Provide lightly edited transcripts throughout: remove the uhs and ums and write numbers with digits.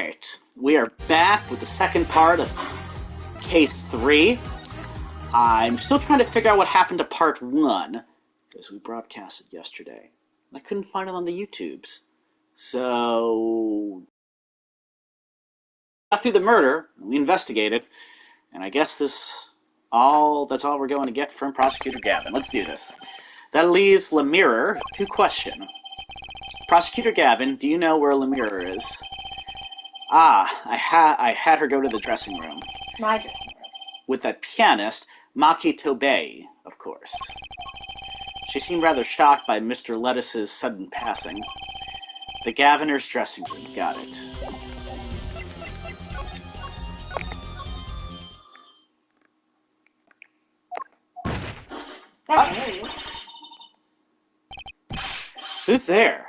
Alright, we are back with the second part of Case 3. I'm still trying to figure out what happened to Part 1, because we broadcasted yesterday. I couldn't find it on the YouTubes. So, got through the murder, we investigated, and I guess that's all we're going to get from Prosecutor Gavin. Let's do this. That leaves Lemire to question. Prosecutor Gavin, do you know where Lemire is? I had her go to the dressing room. My dressing room. With that pianist, Maki Tobey, of course. She seemed rather shocked by Mr. Lettuce's sudden passing. The Gaviner's dressing room, got it. That's me. Who's there?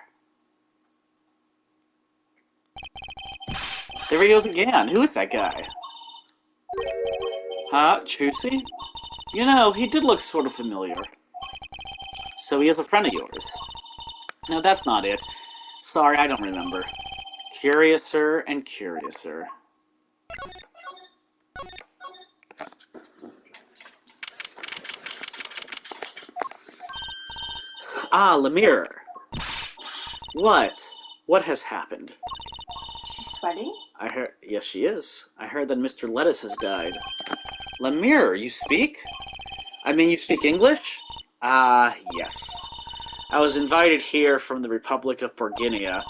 There he goes again. Who is that guy? Huh? Trucy? You know, he did look sort of familiar. So he is a friend of yours. No, that's not it. Sorry, I don't remember. Curiouser and curiouser. Ah, Lemire. What? What has happened? She's sweating? I heard... Yes, she is. I heard that Mr. Lettuce has died. Lemire, you speak? I mean, you speak English? Yes. I was invited here from the Republic of Borginia,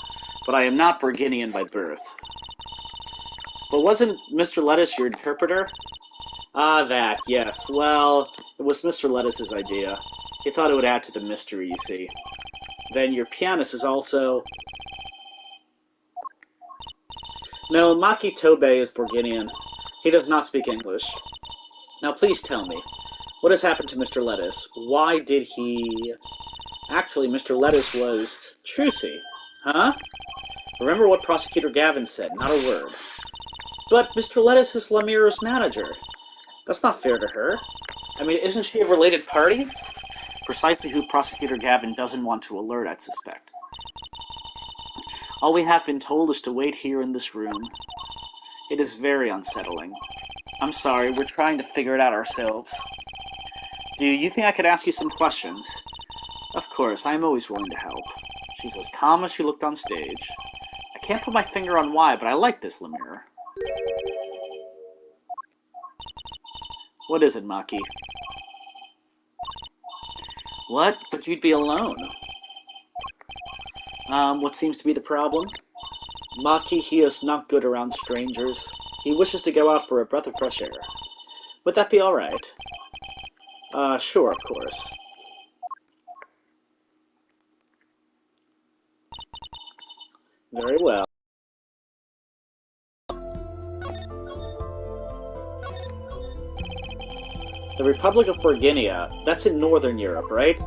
but I am not Borginian by birth. But wasn't Mr. Lettuce your interpreter? Ah, that, yes. Well, it was Mr. Lettuce's idea. He thought it would add to the mystery, you see. Then your pianist is also... No, Maki Tobey is Borginian. He does not speak English. Now please tell me, what has happened to Mr. Lettuce? Why did he... Actually, Mr. Lettuce was... Trucy, huh? Remember what Prosecutor Gavin said, not a word. But Mr. Lettuce is Lemire's manager. That's not fair to her. I mean, isn't she a related party? Precisely who Prosecutor Gavin doesn't want to alert, I'd suspect. All we have been told is to wait here in this room. It is very unsettling. I'm sorry, we're trying to figure it out ourselves. Do you think I could ask you some questions? Of course, I am always willing to help. She's as calm as she looked on stage. I can't put my finger on why, but I like this Lemire. What is it, Maki? What? But you'd be alone. What seems to be the problem? Maki, he is not good around strangers. He wishes to go out for a breath of fresh air. Would that be alright? Sure, of course. Very well. The Republic of Borginia, that's in Northern Europe, right?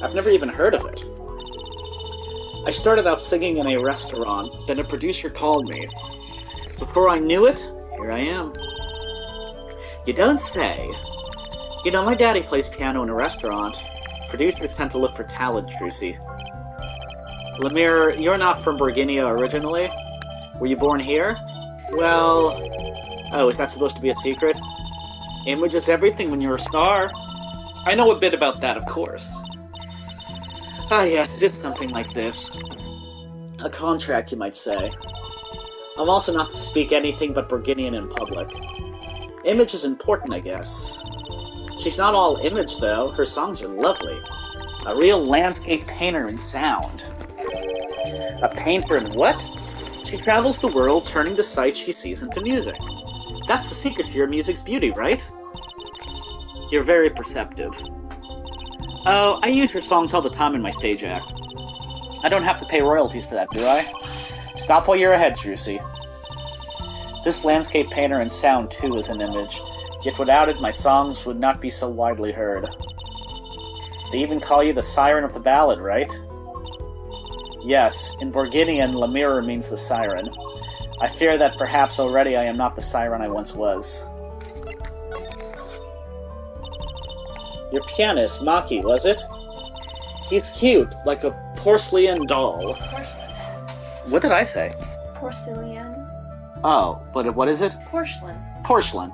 I've never even heard of it. I started out singing in a restaurant, then a producer called me. Before I knew it, here I am. You don't say. You know, my daddy plays piano in a restaurant. Producers tend to look for talent, Trucy. Lemire, you're not from Borginia originally? Were you born here? Well... Oh, is that supposed to be a secret? Image is everything when you're a star. I know a bit about that, of course. Ah, yes, it is something like this. A contract, you might say. I'm also not to speak anything but Borginian in public. Image is important, I guess. She's not all image, though. Her songs are lovely. A real landscape painter in sound. A painter in what? She travels the world, turning the sights she sees into music. That's the secret to your music's beauty, right? You're very perceptive. Oh, I use your songs all the time in my stage act. I don't have to pay royalties for that, do I? Stop while you're ahead, Trucy. This landscape painter in sound, too, is an image. Yet without it, my songs would not be so widely heard. They even call you the siren of the ballad, right? Yes, in Borginian, Lemire means the siren. I fear that perhaps already I am not the siren I once was. Your pianist, Maki, was it? He's cute, like a porcelain doll. What did I say? Porcelain. Oh, but what is it? Porcelain. Porcelain.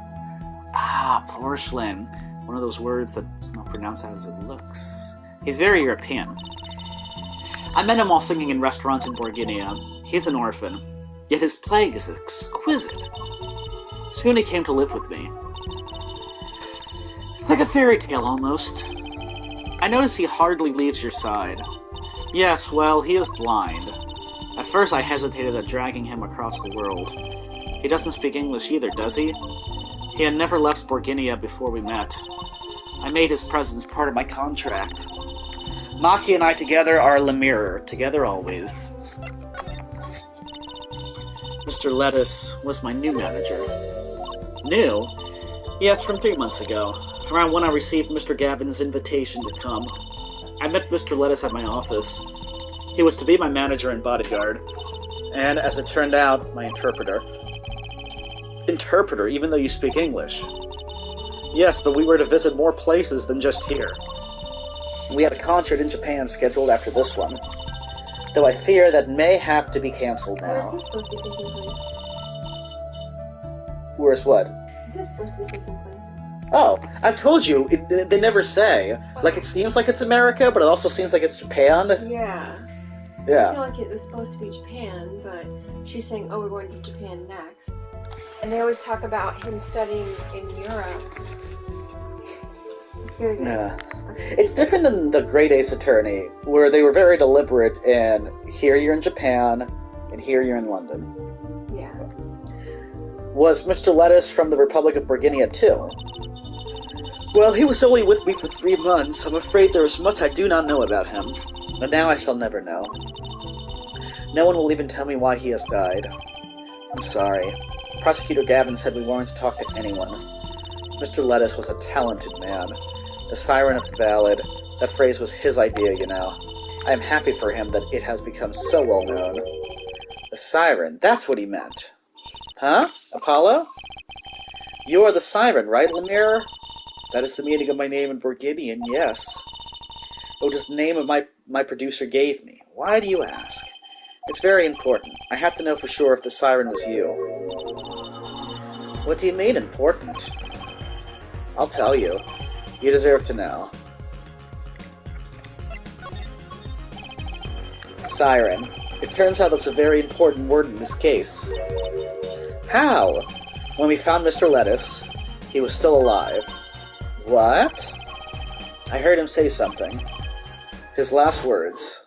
Ah, porcelain. One of those words that's not pronounced as it looks. He's very European. I met him while singing in restaurants in Borginia. He's an orphan, yet his playing is exquisite. Soon he came to live with me. It's like a fairy tale, almost. I notice he hardly leaves your side. Yes, well, he is blind. At first I hesitated at dragging him across the world. He doesn't speak English either, does he? He had never left Borginia before we met. I made his presence part of my contract. Maki and I together are Lemire, together always. Mr. Lettuce was my new manager. New? Yes, from 3 months ago, around when I received Mr. Gavin's invitation to come. I met Mr. Lettuce at my office. He was to be my manager and bodyguard, and as it turned out, my interpreter. Interpreter, even though you speak English? Yes, but we were to visit more places than just here. We had a concert in Japan scheduled after this one, though I fear that may have to be cancelled now. Where is this supposed to be taking place? Where's what? This is supposed to be taking place. Oh, I've told you, they never say. Like, it seems like it's America, but it also seems like it's Japan. Yeah. I Yeah. feel like it was supposed to be Japan, but she's saying, oh, we're going to Japan next. And they always talk about him studying in Europe. It's very good. Yeah. It's different than the Great Ace Attorney, where they were very deliberate, and here you're in Japan, and here you're in London. Yeah. Was Mr. Lettuce from the Republic of Borginia, too? Well, he was only with me for 3 months. I'm afraid there is much I do not know about him. But now I shall never know. No one will even tell me why he has died. I'm sorry. Prosecutor Gavin said we weren't to talk to anyone. Mr. Lettuce was a talented man. The siren of the ballad, that phrase was his idea, you know. I am happy for him that it has become so well known. The siren, that's what he meant. Huh? Apollo? You are the siren, right, Lemire? That is the meaning of my name in Borginian, yes. It was the name of my producer gave me. Why do you ask? It's very important. I have to know for sure if the siren was you. What do you mean, important? I'll tell you. You deserve to know. Siren. It turns out that's a very important word in this case. How? When we found Mr. Lettuce, he was still alive. What? I heard him say something. His last words.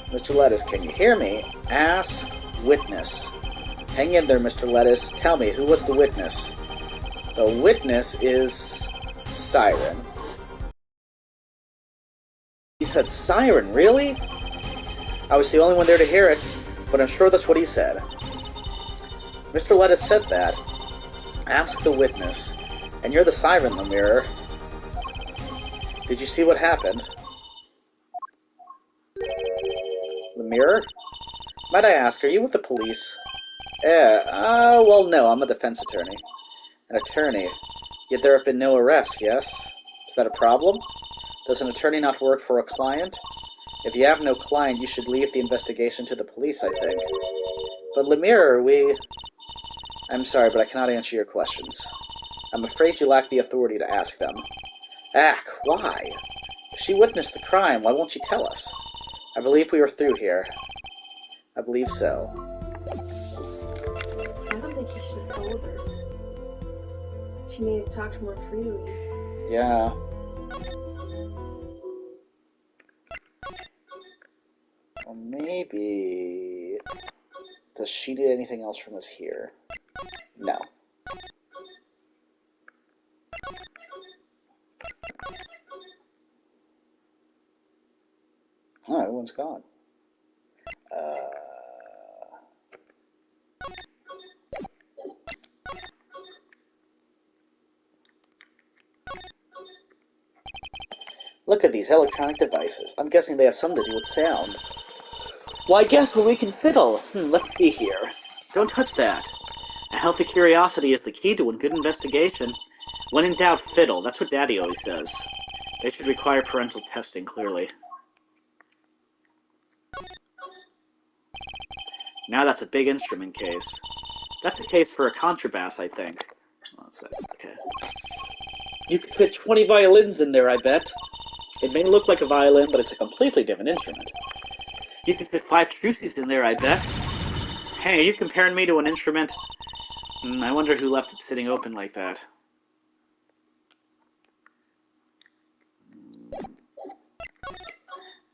Mr. Lettuce, can you hear me? Ask witness. Hang in there, Mr. Lettuce. Tell me, who was the witness? The witness is Siren. He said Siren, really? I was the only one there to hear it, but I'm sure that's what he said. Mr. Lettuce said that. Ask the witness. And you're the siren, Lemire. Did you see what happened? Lemire? Might I ask, are you with the police? Well, no, I'm a defense attorney. An attorney? Yet there have been no arrests, yes? Is that a problem? Does an attorney not work for a client? If you have no client, you should leave the investigation to the police, I think. But Lemire, I'm sorry, but I cannot answer your questions. I'm afraid you lack the authority to ask them. Ack, why? If she witnessed the crime, why won't she tell us? I believe we are through here. I believe so. I don't think you should have told her. She may have talked more freely. Yeah. Or maybe... Does she need anything else from us here? No. Oh, everyone's gone. Look at these electronic devices. I'm guessing they have something to do with sound. Why, guess where we can fiddle? Let's see here. Don't touch that. A healthy curiosity is the key to a good investigation. When in doubt, fiddle. That's what Daddy always says. They should require parental testing, clearly. Now that's a big instrument case. That's a case for a contrabass, I think. One sec. Okay. You could fit 20 violins in there, I bet. It may look like a violin, but it's a completely different instrument. You could fit 5 truces in there, I bet. Hey, are you comparing me to an instrument? I wonder who left it sitting open like that.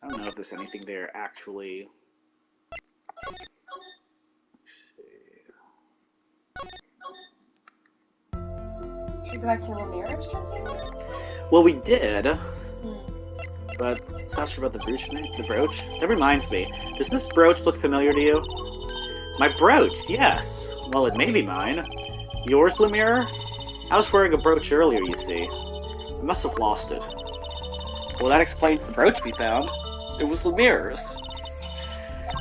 I don't know if there's anything there actually. Let's see. Should we go back to Lemira's dressing room? Well, we did. But let's ask her about the brooch. That reminds me. Does this brooch look familiar to you? My brooch? Yes. Well, it may be mine. Yours, Lemire? I was wearing a brooch earlier, you see. I must have lost it. Well, that explains the brooch we found. It was Lemire's.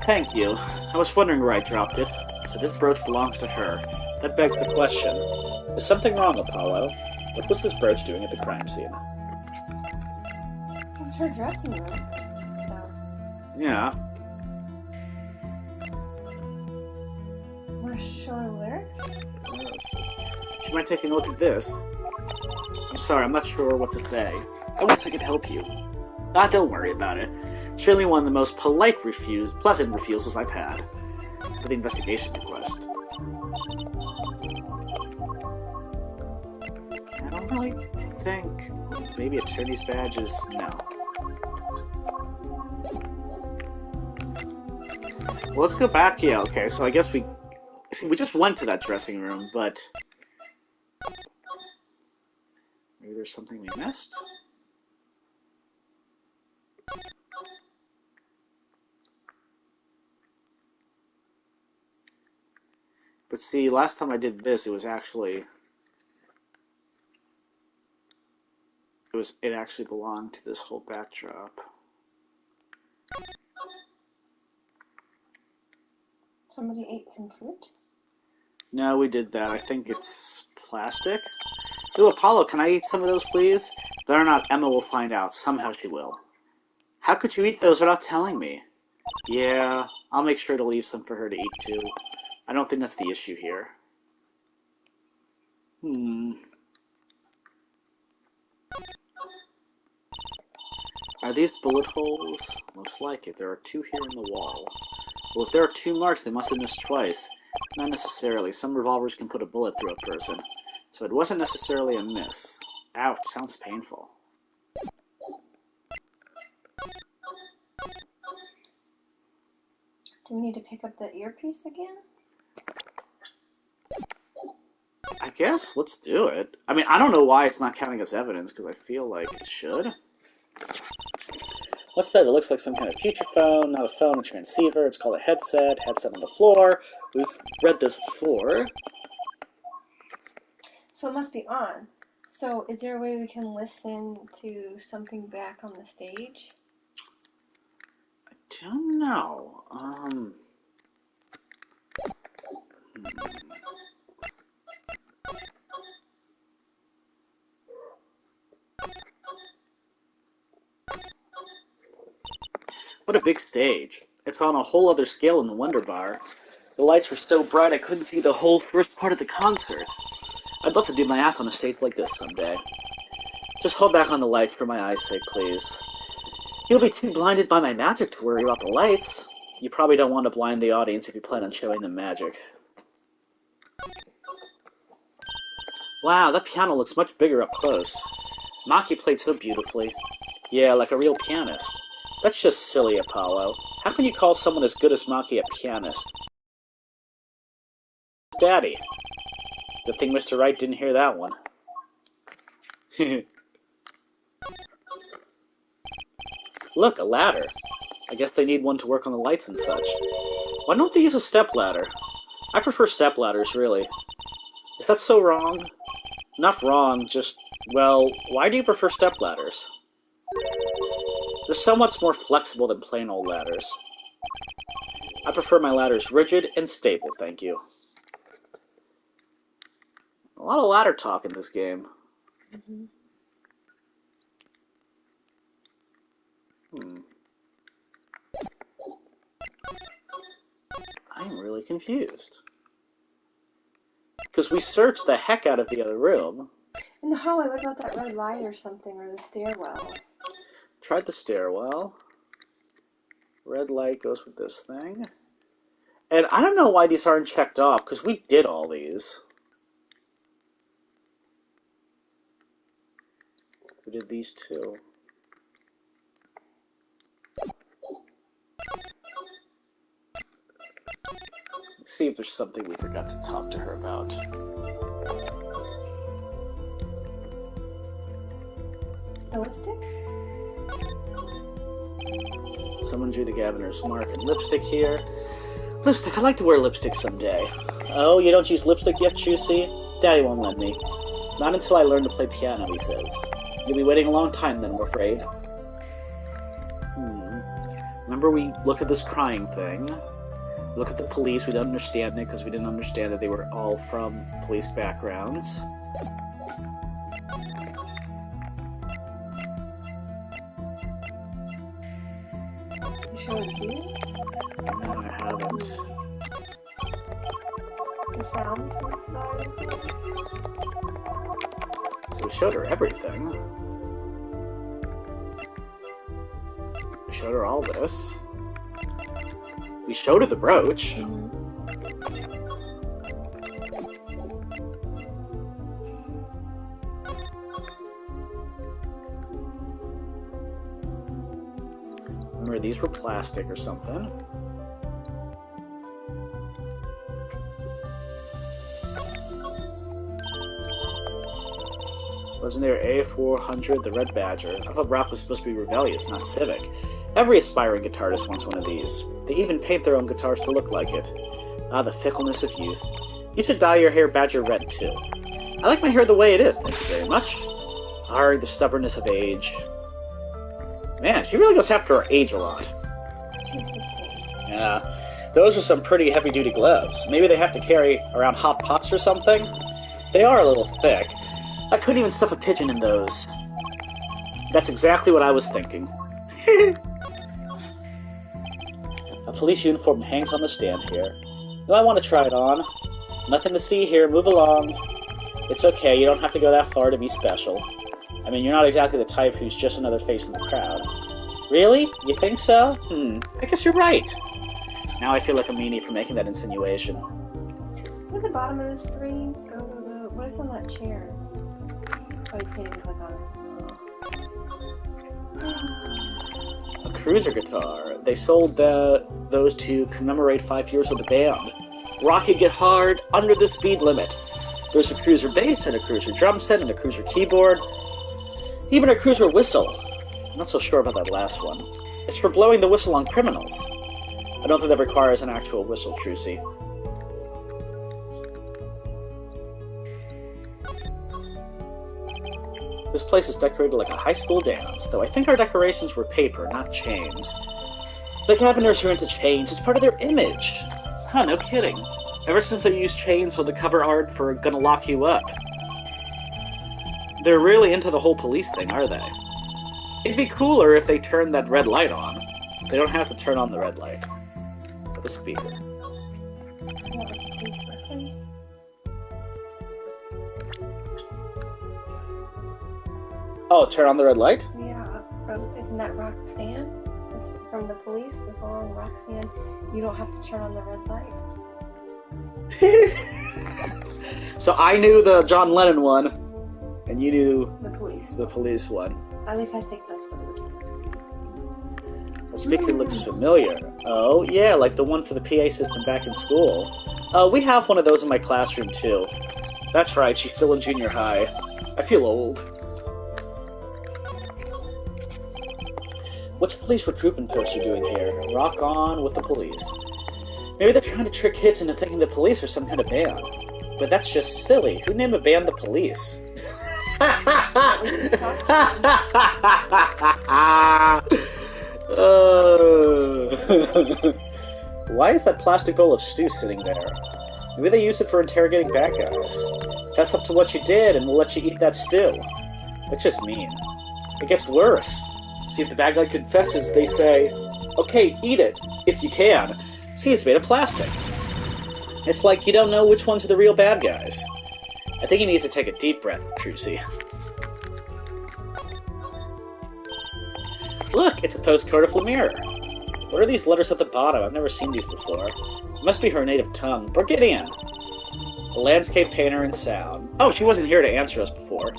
Thank you. I was wondering where I dropped it. So this brooch belongs to her. That begs the question. Is something wrong, Apollo? What was this brooch doing at the crime scene? It was her dressing room. So. Yeah. Want to show her lyrics? Yes. Would you mind taking a look at this? I'm sorry, I'm not sure what to say. I wish I could help you. Don't worry about it. Surely one of the most pleasant refusals I've had for the investigation request. I don't really think maybe attorney's badges. No. Well, let's go back. Yeah, okay. So I guess we just went to that dressing room, but maybe there's something we missed. But see, last time I did this, it actually belonged to this whole backdrop. Somebody ate some fruit? No, we did that. I think it's plastic. Ooh, Apollo, can I eat some of those, please? Better not, Emma will find out. Somehow she will. How could you eat those without telling me? Yeah, I'll make sure to leave some for her to eat, too. I don't think that's the issue here. Are these bullet holes? Looks like it. There are 2 here in the wall. Well, if there are 2 marks, they must have missed twice. Not necessarily. Some revolvers can put a bullet through a person. So it wasn't necessarily a miss. Ouch, sounds painful. Do we need to pick up the earpiece again? I guess, let's do it. I mean, I don't know why it's not counting as evidence, because I feel like it should. What's that? It looks like some kind of feature phone, not a phone, a transceiver. It's called a headset. Headset on the floor. We've read this before. So it must be on. So is there a way we can listen to something back on the stage? I don't know. What a big stage. It's on a whole other scale in the Wonder Bar. The lights were so bright I couldn't see the whole first part of the concert. I'd love to do my act on a stage like this someday. Just hold back on the lights for my eyes' sake, please. You'll be too blinded by my magic to worry about the lights. You probably don't want to blind the audience if you plan on showing them magic. Wow, that piano looks much bigger up close. Maki played so beautifully. Yeah, like a real pianist. That's just silly, Apollo. How can you call someone as good as Maki a pianist? Daddy. Good thing Mr. Wright didn't hear that one. Look, a ladder. I guess they need one to work on the lights and such. Why don't they use a step ladder? I prefer step ladders, really. Is that so wrong? Not wrong, just, well, why do you prefer step ladders? They're so much more flexible than plain old ladders. I prefer my ladders rigid and stable, thank you. A lot of ladder talk in this game. I'm really confused. Because we searched the heck out of the other room. In the hallway, what about that red light or something, or the stairwell? Tried the stairwell. Red light goes with this thing. And I don't know why these aren't checked off, because we did all these. We did these two. Let's see if there's something we forgot to talk to her about. The lipstick? Someone drew the Gaviner's mark and lipstick here. Lipstick, I'd like to wear lipstick someday. Oh, you don't use lipstick yet, Juicy? Daddy won't let me. Not until I learn to play piano, he says. You'll be waiting a long time then, I'm afraid. Remember we looked at this crying thing? We looked at the police, we didn't understand it because we didn't understand that they were all from police backgrounds. You showed it here? No, I haven't. The sounds of So we showed her everything. We showed her all this. We showed her the brooch. Remember, these were plastic or something. Wasn't there A400, the Red Badger? I thought rock was supposed to be rebellious, not civic. Every aspiring guitarist wants one of these. They even paint their own guitars to look like it. Ah, the fickleness of youth. You should dye your hair badger red, too. I like my hair the way it is, thank you very much. Arg, the stubbornness of age. Man, she really goes after her age a lot. She's 16. Yeah, those are some pretty heavy-duty gloves. Maybe they have to carry around hot pots or something? They are a little thick. I couldn't even stuff a pigeon in those. That's exactly what I was thinking. A police uniform hangs on the stand here. No, I want to try it on. Nothing to see here, move along. It's okay, you don't have to go that far to be special. I mean, you're not exactly the type who's just another face in the crowd. Really? You think so? I guess you're right. Now I feel like a meanie for making that insinuation. Look at the bottom of the screen. Go. What is on that chair? Oh, you can't even click on it. A cruiser guitar. They sold those to commemorate 5 years of the band. Rock and get hard under the speed limit. There's a cruiser bass and a cruiser drum set and a cruiser keyboard. Even a cruiser whistle. I'm not so sure about that last one. It's for blowing the whistle on criminals. I don't think that requires an actual whistle, Trucy. This place is decorated like a high school dance, though I think our decorations were paper, not chains. The Gaviners are into chains. It's part of their image. Huh, no kidding. Ever since they used chains for the cover art for Gonna Lock You Up. They're really into the whole police thing, are they? It'd be cooler if they turned that red light on. They don't have to turn on the red light. Or the speaker. Oh, turn on the red light? Yeah, isn't that Roxanne? From the police, the song Roxanne. You don't have to turn on the red light. So I knew the John Lennon one, and you knew the police one. At least I think that's what it was. The speaker looks familiar. Oh, yeah, like the one for the PA system back in school. We have one of those in my classroom, too. That's right, she's still in junior high. I feel old. What's a police recruitment poster doing here? Rock on with the police. Maybe they're trying to trick kids into thinking the police are some kind of band. But that's just silly. Who named a band the Police? Why is that plastic bowl of stew sitting there? Maybe they use it for interrogating bad guys. Fess up to what you did and we'll let you eat that stew. That's just mean. It gets worse. See, if the bad guy confesses, they say, okay, eat it, if you can. See, it's made of plastic. It's like you don't know which ones are the real bad guys. I think you need to take a deep breath, Trucy. Look, it's a postcard of Lemire. What are these letters at the bottom? I've never seen these before. It must be her native tongue. Burgundian. A landscape painter in sound. Oh, she wasn't here to answer us before.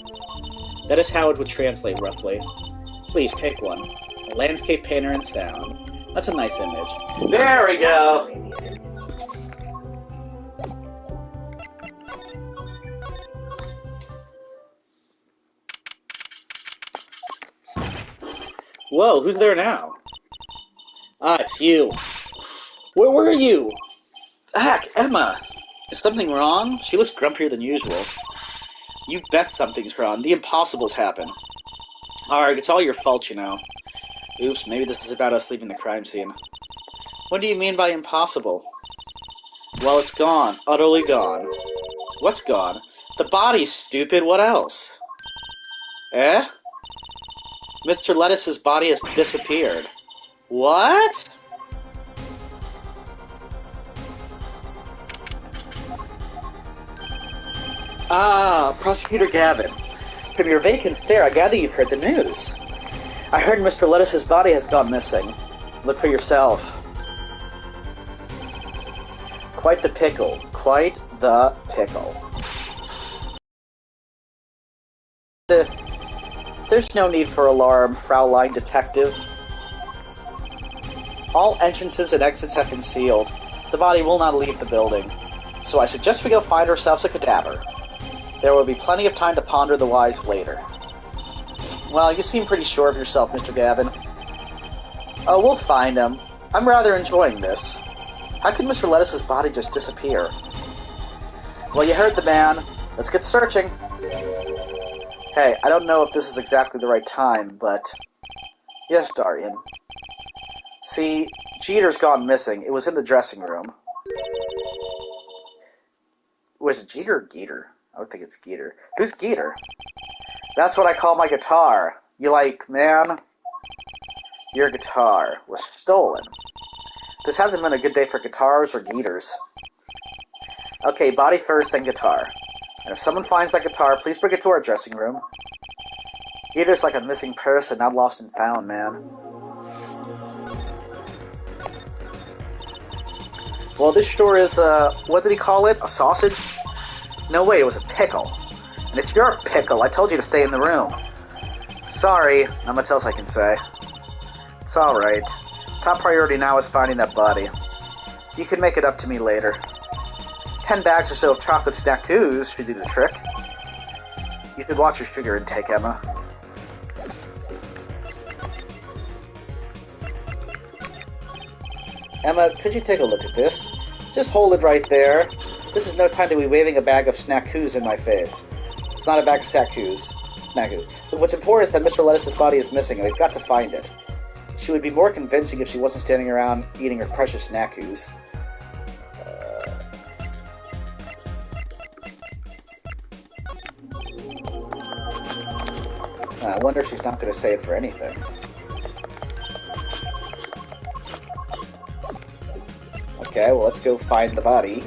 That is how it would translate, roughly. Please, take one. A landscape painter in sound. That's a nice image. There we go! Whoa, who's there now? Ah, it's you. Where were you? Heck, Emma! Is something wrong? She looks grumpier than usual. You bet something's wrong. The impossible's happened. Alright, it's all your fault, you know. Oops, maybe this is about us leaving the crime scene. What do you mean by impossible? Well, it's gone. Utterly gone. What's gone? The body's stupid. What else? Eh? Mr. Lettuce's body has disappeared. What? Ah, Prosecutor Gavin. From your vacant stare, I gather you've heard the news. I heard Mr. Lettuce's body has gone missing. Look for yourself. Quite the pickle. Quite the pickle. There's no need for alarm, Fraulein Detective. All entrances and exits have been sealed. The body will not leave the building. So I suggest we go find ourselves a cadaver. There will be plenty of time to ponder the whys later. Well, you seem pretty sure of yourself, Mr. Gavin. Oh, we'll find him. I'm rather enjoying this. How could Mr. Lettuce's body just disappear? Well, you heard the man. Let's get searching. Hey, I don't know if this is exactly the right time, but... Yes, Darian. See, Jeter's gone missing. It was in the dressing room. Was it Jeter or Geeter? I would think it's Geeter. Who's Geeter? That's what I call my guitar. You like, man? Your guitar was stolen. This hasn't been a good day for guitars or Geeters. Okay, body first, then guitar. And if someone finds that guitar, please bring it to our dressing room. Geeter's like a missing person, not lost and found, man. Well, this sure is, what did he call it? A sausage? No way, it was a pickle. And it's your pickle. I told you to stay in the room. Sorry, not much else I can say. It's alright. Top priority now is finding that body. You can make it up to me later. 10 bags or so of chocolate snackoos should do the trick. You should watch your sugar intake, Emma. Emma, could you take a look at this? Just hold it right there. This is no time to be waving a bag of snackoos in my face. It's not a bag of snackoos. But what's important is that Mr. Lettuce's body is missing, and we've got to find it. She would be more convincing if she wasn't standing around eating her precious snackoos. I wonder if she's not going to say it for anything. Okay, well, let's go find the body.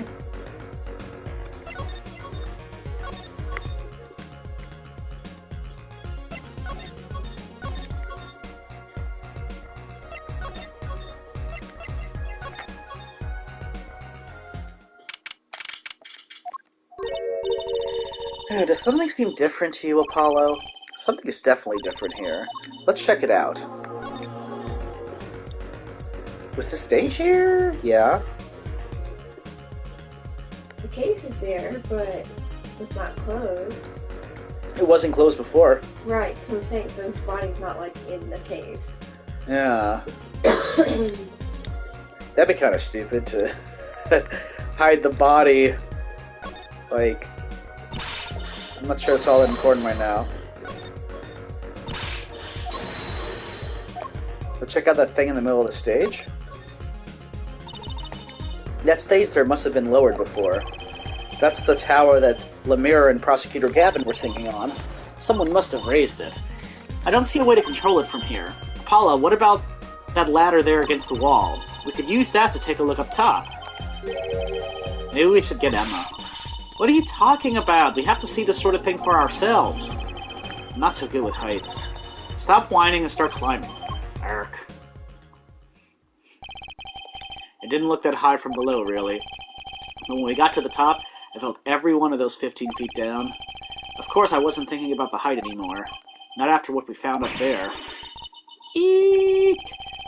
Does something seem different to you, Apollo? Something is definitely different here. Let's check it out. Was the stage here? Yeah. The case is there, but it's not closed. It wasn't closed before. Right, so I'm saying so his body's not like in the case. Yeah. That'd be kind of stupid to hide the body. Like, I'm not sure it's all that important right now. Let's check out that thing in the middle of the stage. That stage there must have been lowered before. That's the tower that Lemire and Prosecutor Gavin were singing on. Someone must have raised it. I don't see a way to control it from here. Apollo, what about that ladder there against the wall? We could use that to take a look up top. Maybe we should get Emma. What are you talking about? We have to see this sort of thing for ourselves. I'm not so good with heights. Stop whining and start climbing. Ark. It didn't look that high from below, really. But when we got to the top, I felt every one of those 15 feet down. Of course, I wasn't thinking about the height anymore. Not after what we found up there. Eek!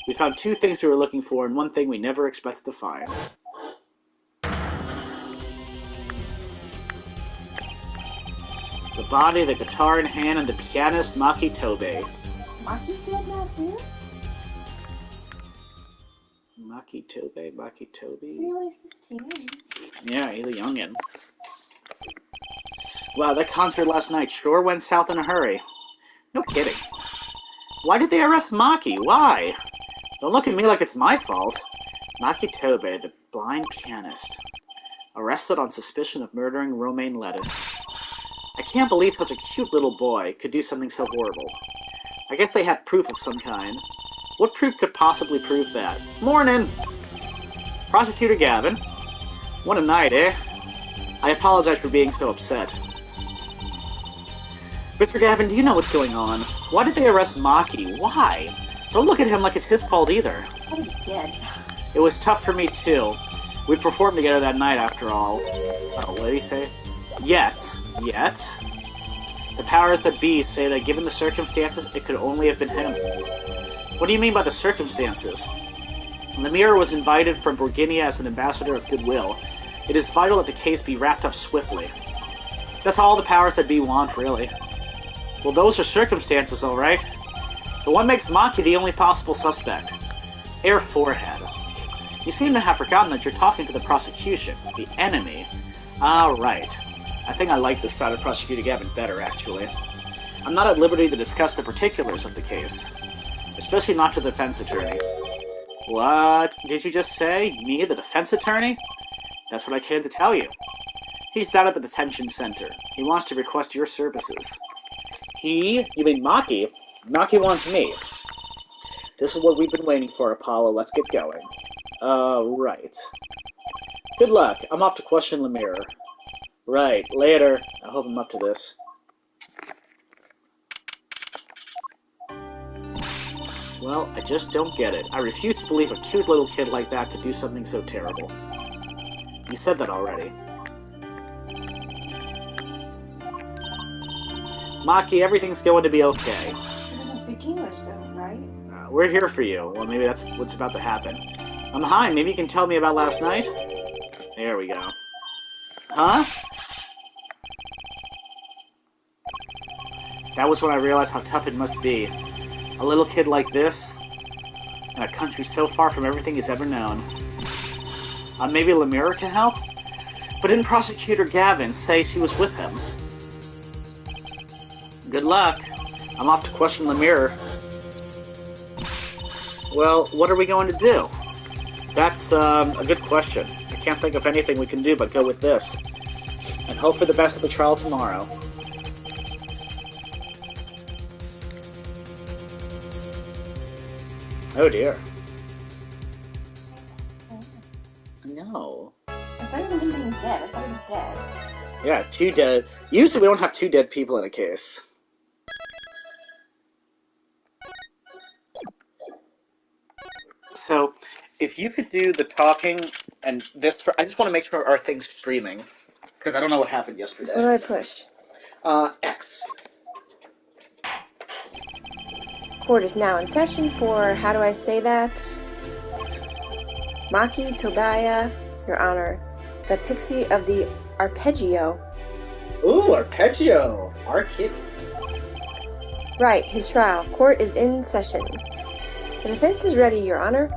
We found 2 things we were looking for and 1 thing we never expected to find. The body, the guitar in hand, and the pianist Maki Tobe. Maki's dead now too? Maki Tobe. Is he only 15? Yeah, he's a youngin'. Wow, that concert last night sure went south in a hurry. No kidding. Why did they arrest Maki? Why? Don't look at me like it's my fault. Maki Tobe, the blind pianist. Arrested on suspicion of murdering romaine lettuce. I can't believe such a cute little boy could do something so horrible. I guess they had proof of some kind. What proof could possibly prove that? Morning! Prosecutor Gavin. What a night, eh? I apologize for being so upset. Mr. Gavin, do you know what's going on? Why did they arrest Maki? Why? Don't look at him like it's his fault either. Oh, he's dead. It was tough for me, too. We performed together that night, after all. Oh, what did he say? Yet. The powers that be say that given the circumstances, it could only have been him. What do you mean by the circumstances? Lemire was invited from Borginia as an ambassador of goodwill. It is vital that the case be wrapped up swiftly. That's all the powers that be want, really. Well, those are circumstances, all right. But what makes Maki the only possible suspect? Air forehead. You seem to have forgotten that you're talking to the prosecution, the enemy. Ah, right. I think I like this side of Prosecutor Gavin better, actually. I'm not at liberty to discuss the particulars of the case. Especially not to the defense attorney. What did you just say? Me, the defense attorney? That's what I came to tell you. He's down at the detention center. He wants to request your services. He? You mean Maki? Maki wants me. This is what we've been waiting for, Apollo. Let's get going. Right. Good luck. I'm off to question Lemire. Right. Later. I hope I'm up to this. Well, I just don't get it. I refuse to believe a cute little kid like that could do something so terrible. You said that already. Maki, everything's going to be okay. He doesn't speak English, though, right? We're here for you. Well, maybe that's what's about to happen. Hi, maybe you can tell me about last night? There we go. Huh? That was when I realized how tough it must be. A little kid like this, in a country so far from everything he's ever known. Maybe Lemire can help? But didn't Prosecutor Gavin say she was with him? Good luck. I'm off to question Lemire. Well, what are we going to do? That's a good question. I can't think of anything we can do but go with this. And hope for the best at the trial tomorrow. Oh dear. No. It's better than him being dead. I thought he was dead. Yeah, 2 dead. Usually we don't have 2 dead people in a case. So, if you could do the talking and this, I just want to make sure our thing's streaming. Because I don't know what happened yesterday. What do I push? X. Court is now in session for, how do I say that? Maki Tobaya, Your Honor, the pixie of the arpeggio. Ooh, arpeggio! Arcade. Right, his trial. Court is in session. The defense is ready, Your Honor.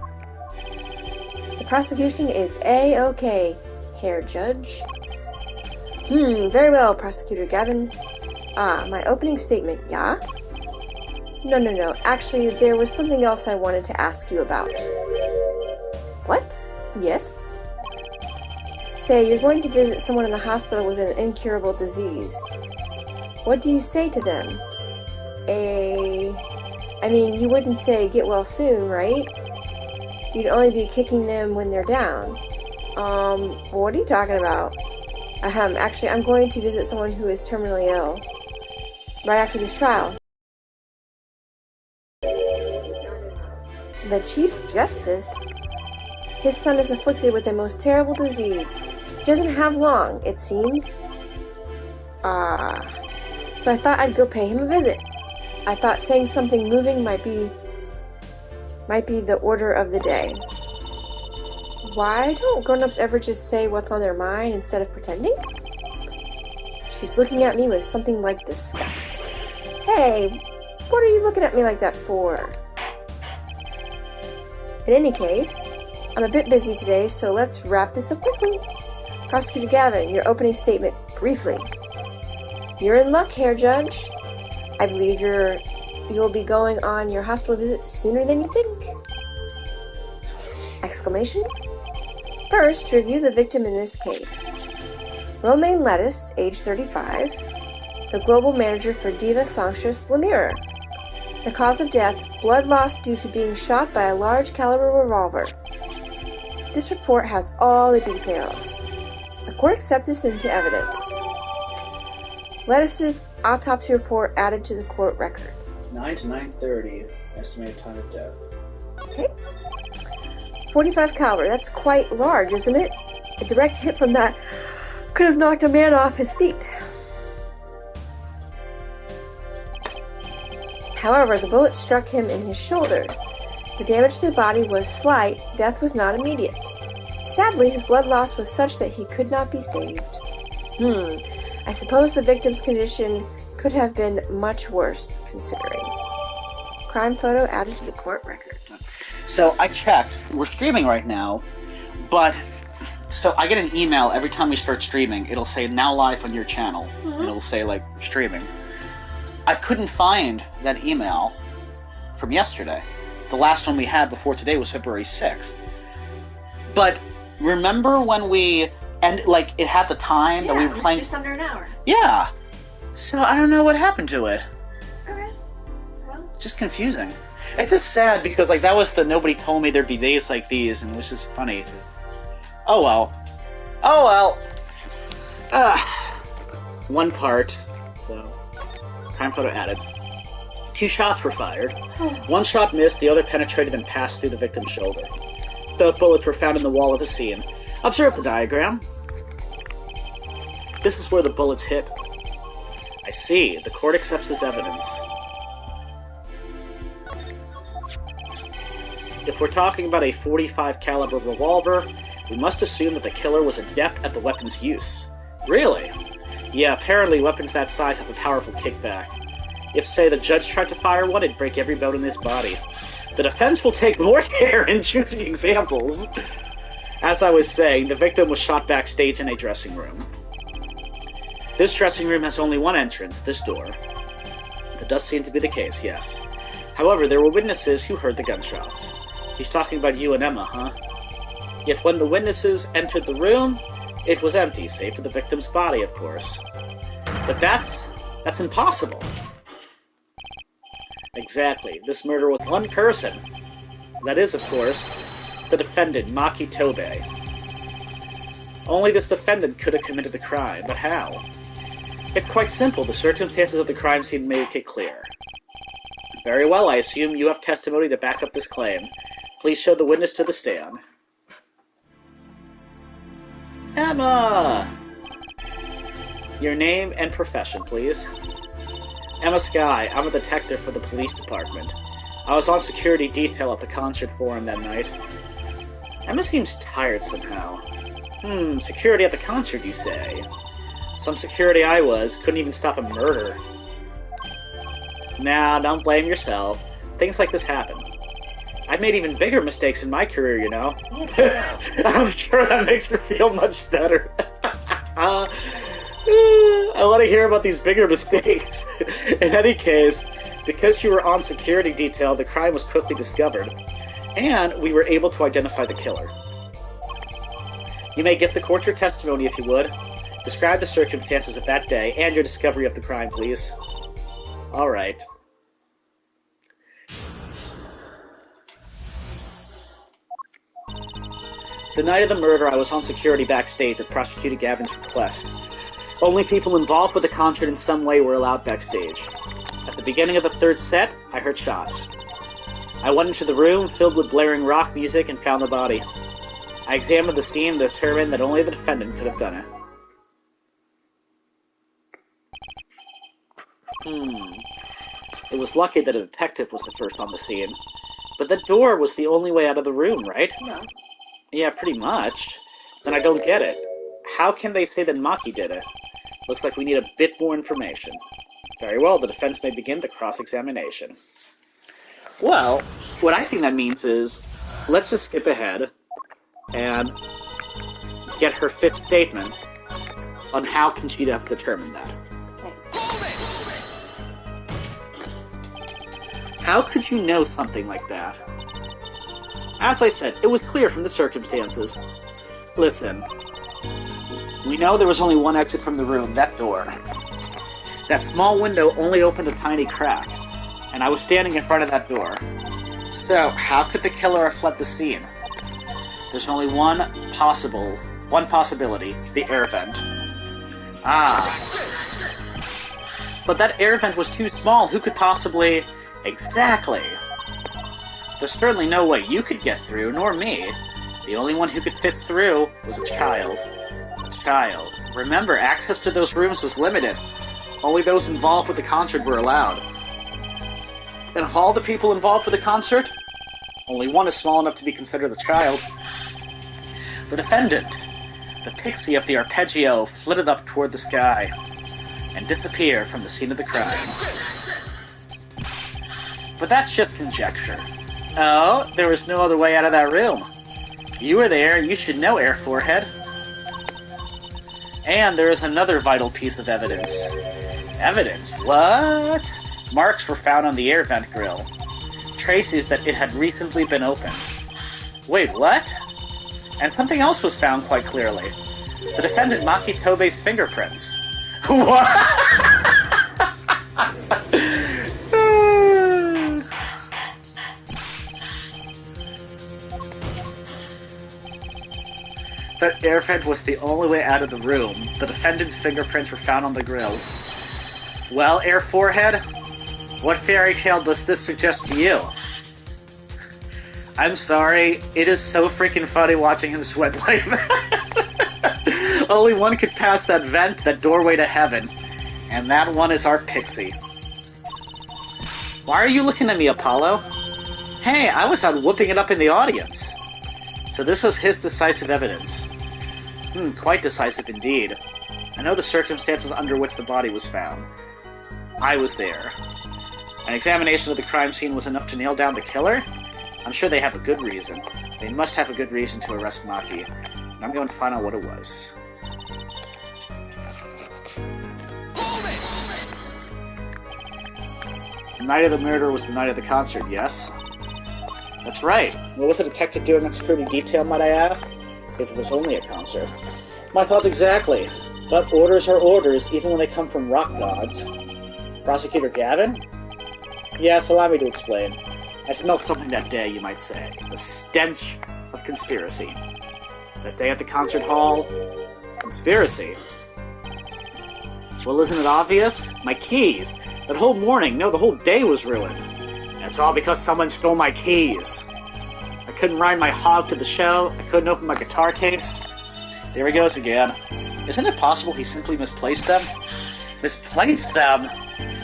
The prosecution is A-OK, Herr Judge. Very well, Prosecutor Gavin. My opening statement, yeah? No. Actually, there was something else I wanted to ask you about. What? Yes? Say, you're going to visit someone in the hospital with an incurable disease. What do you say to them? I mean, you wouldn't say, get well soon, right? You'd only be kicking them when they're down. What are you talking about? Actually, I'm going to visit someone who is terminally ill. Right after this trial. The Chief Justice? His son is afflicted with a most terrible disease. He doesn't have long, it seems. So I thought I'd go pay him a visit. I thought saying something moving might be the order of the day. Why don't grown-ups ever just say what's on their mind instead of pretending? She's looking at me with something like disgust. Hey, what are you looking at me like that for? In any case, I'm a bit busy today, so let's wrap this up quickly. Prosecutor Gavin, your opening statement, briefly. You're in luck, Hair Judge. I believe you'll be going on your hospital visit sooner than you think. Exclamation. First, review the victim in this case. Romaine Lettuce, age 35, the global manager for Diva Sanchez Lemire. The cause of death, blood loss due to being shot by a large caliber revolver. This report has all the details. The court accepts this into evidence. Lettuce's autopsy report added to the court record. 9 to 9:30, estimated time of death. Okay. 45 caliber, that's quite large, isn't it? A direct hit from that could have knocked a man off his feet. However, the bullet struck him in his shoulder. The damage to the body was slight, death was not immediate. Sadly, his blood loss was such that he could not be saved. I suppose the victim's condition could have been much worse, considering. Crime photo added to the court record. So I checked. We're streaming right now, but so I get an email every time we start streaming. It'll say now live on your channel, and it'll say like streaming. I couldn't find that email from yesterday. The last one we had before today was February 6th. But remember when we like it had the time that we were playing? It was just under an hour. Yeah. So I don't know what happened to it. Okay. Well, Just confusing. It's just sad because like that was the nobody told me there'd be days like these, and it was just funny. Oh well. Oh well. One part. So crime photo added. 2 shots were fired. One shot missed, the other penetrated and passed through the victim's shoulder. Both bullets were found in the wall of the scene. Observe the diagram. This is where the bullets hit. I see. The court accepts this evidence. If we're talking about a .45 caliber revolver, we must assume that the killer was adept at the weapon's use. Really? Yeah, apparently weapons that size have a powerful kickback. If, say, the judge tried to fire one, it'd break every bone in his body. The defense will take more care in choosing examples. As I was saying, the victim was shot backstage in a dressing room. This dressing room has only one entrance, this door. That does seem to be the case, yes. However, there were witnesses who heard the gunshots. He's talking about you and Emma, huh? Yet when the witnesses entered the room, it was empty, save for the victim's body, of course. But that's impossible. Exactly. This murder was one person. That is, of course, the defendant, Maki Tobe. Only this defendant could have committed the crime, but how? It's quite simple. The circumstances of the crime seem to make it clear. Very well, I assume you have testimony to back up this claim. Please show the witness to the stand. Emma! Your name and profession, please. Emma Sky. I'm a detective for the police department. I was on security detail at the concert forum that night. Emma seems tired somehow. Security at the concert, you say? Some security I was. Couldn't even stop a murder. Nah, don't blame yourself. Things like this happen. I've made even bigger mistakes in my career, you know. I'm sure that makes her feel much better. I want to hear about these bigger mistakes. In any case, because you were on security detail, the crime was quickly discovered, and we were able to identify the killer. You may give the court your testimony if you would. Describe the circumstances of that day and your discovery of the crime, please. All right. The night of the murder, I was on security backstage at Prosecutor Gavin's request. Only people involved with the concert in some way were allowed backstage. At the beginning of the third set, I heard shots. I went into the room filled with blaring rock music and found the body. I examined the scene and determined that only the defendant could have done it. It was lucky that a detective was the first on the scene. But that door was the only way out of the room, right? No. Yeah, pretty much. Then I don't get it. How can they say that Maki did it? Looks like we need a bit more information. Very well, the defense may begin the cross-examination. Well, what I think that means is, let's just skip ahead and get her fifth statement on how can she have determined that. How could you know something like that? As I said, it was clear from the circumstances. Listen, we know there was only one exit from the room, that door. That small window only opened a tiny crack, and I was standing in front of that door. So, how could the killer have fled the scene? There's only one possibility, the air vent. But that air vent was too small, who could possibly... Exactly! There's certainly no way you could get through, nor me. The only one who could fit through was a child. Remember, access to those rooms was limited. Only those involved with the concert were allowed. And of all the people involved with the concert, only one is small enough to be considered a child. The defendant, the pixie of the arpeggio, flitted up toward the sky and disappeared from the scene of the crime. But that's just conjecture. Oh, there was no other way out of that room. You were there, you should know, Air Forehead. And there is another vital piece of evidence. Evidence? What? Marks were found on the air vent grill. Traces that it had recently been opened. Wait, what? And something else was found quite clearly. The defendant Maki Tobei's fingerprints. What? That air vent was the only way out of the room. The defendant's fingerprints were found on the grill. Well, Air Forehead, what fairy tale does this suggest to you? I'm sorry, it is so freaking funny watching him sweat like that. Only one could pass that vent, that doorway to heaven. And that one is our pixie. Why are you looking at me, Apollo? Hey, I was out whooping it up in the audience. So this was his decisive evidence. Quite decisive indeed. I know the circumstances under which the body was found. I was there. An examination of the crime scene was enough to nail down the killer? I'm sure they have a good reason. They must have a good reason to arrest Maki. And I'm going to find out what it was. The night of the murder was the night of the concert, yes? That's right. What was the detective doing in security detail, might I ask? If it was only a concert. My thoughts exactly. But orders are orders, even when they come from rock gods. Prosecutor Gavin? Yes, allow me to explain. I smelled something that day, you might say. The stench of conspiracy. That day at the concert hall... Conspiracy? Well, isn't it obvious? My keys! That whole morning, no, the whole day was ruined. And it's all because someone stole my keys. I couldn't ride my hog to the show, I couldn't open my guitar case. There he goes again. Isn't it possible he simply misplaced them? Misplaced them?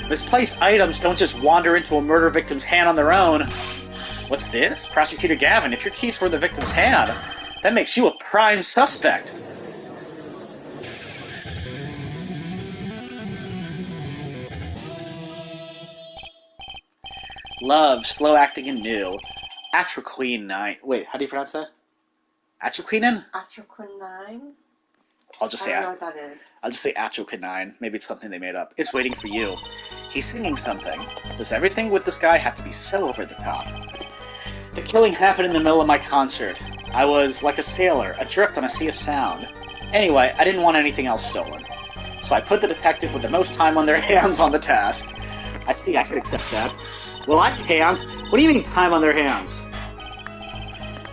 Misplaced items don't just wander into a murder victim's hand on their own. What's this? Prosecutor Gavin, if your keys were in the victim's hand, that makes you a prime suspect. Love, slow acting and new. Atroquinine. Wait, how do you pronounce that? Atroquinine? Atroquinine? I'll just say I don't know what that is. I'll just say Atroquinine. Maybe it's something they made up. It's waiting for you. He's singing something. Does everything with this guy have to be so over the top? The killing happened in the middle of my concert. I was like a sailor, adrift on a sea of sound. Anyway, I didn't want anything else stolen. So I put the detective with the most time on their hands on the task. I see, I can accept that. Well, I can't. What do you mean, time on their hands?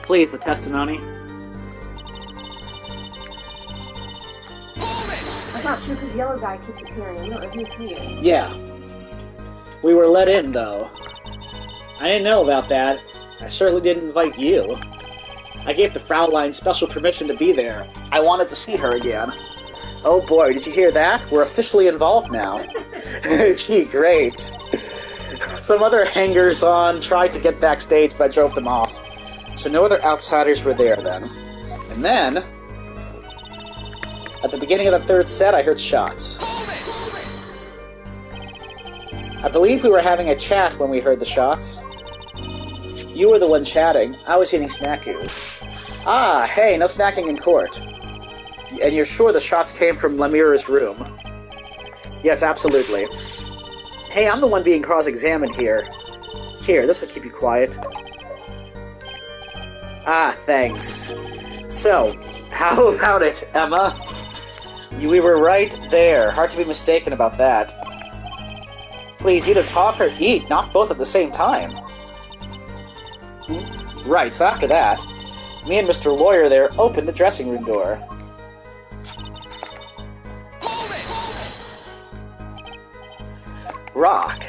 Please, the testimony. That's not true, because yellow guy keeps appearing. I don't know who he is. Yeah. We were let in, though. I didn't know about that. I certainly didn't invite you. I gave the Fraulein special permission to be there. I wanted to see her again. Oh boy, did you hear that? We're officially involved now. Gee, great. Some other hangers-on tried to get backstage, but I drove them off. So no other outsiders were there then. And then, at the beginning of the third set, I heard shots. I believe we were having a chat when we heard the shots. You were the one chatting. I was eating snackus. Ah, hey, no snacking in court. And you're sure the shots came from Lemira's room? Yes, absolutely. Hey, I'm the one being cross-examined here. Here, this will keep you quiet. Ah, thanks. So, how about it, Emma? We were right there. Hard to be mistaken about that. Please, either talk or eat, not both at the same time. Right, so after that, me and Mr. Lawyer there opened the dressing room door. Rock.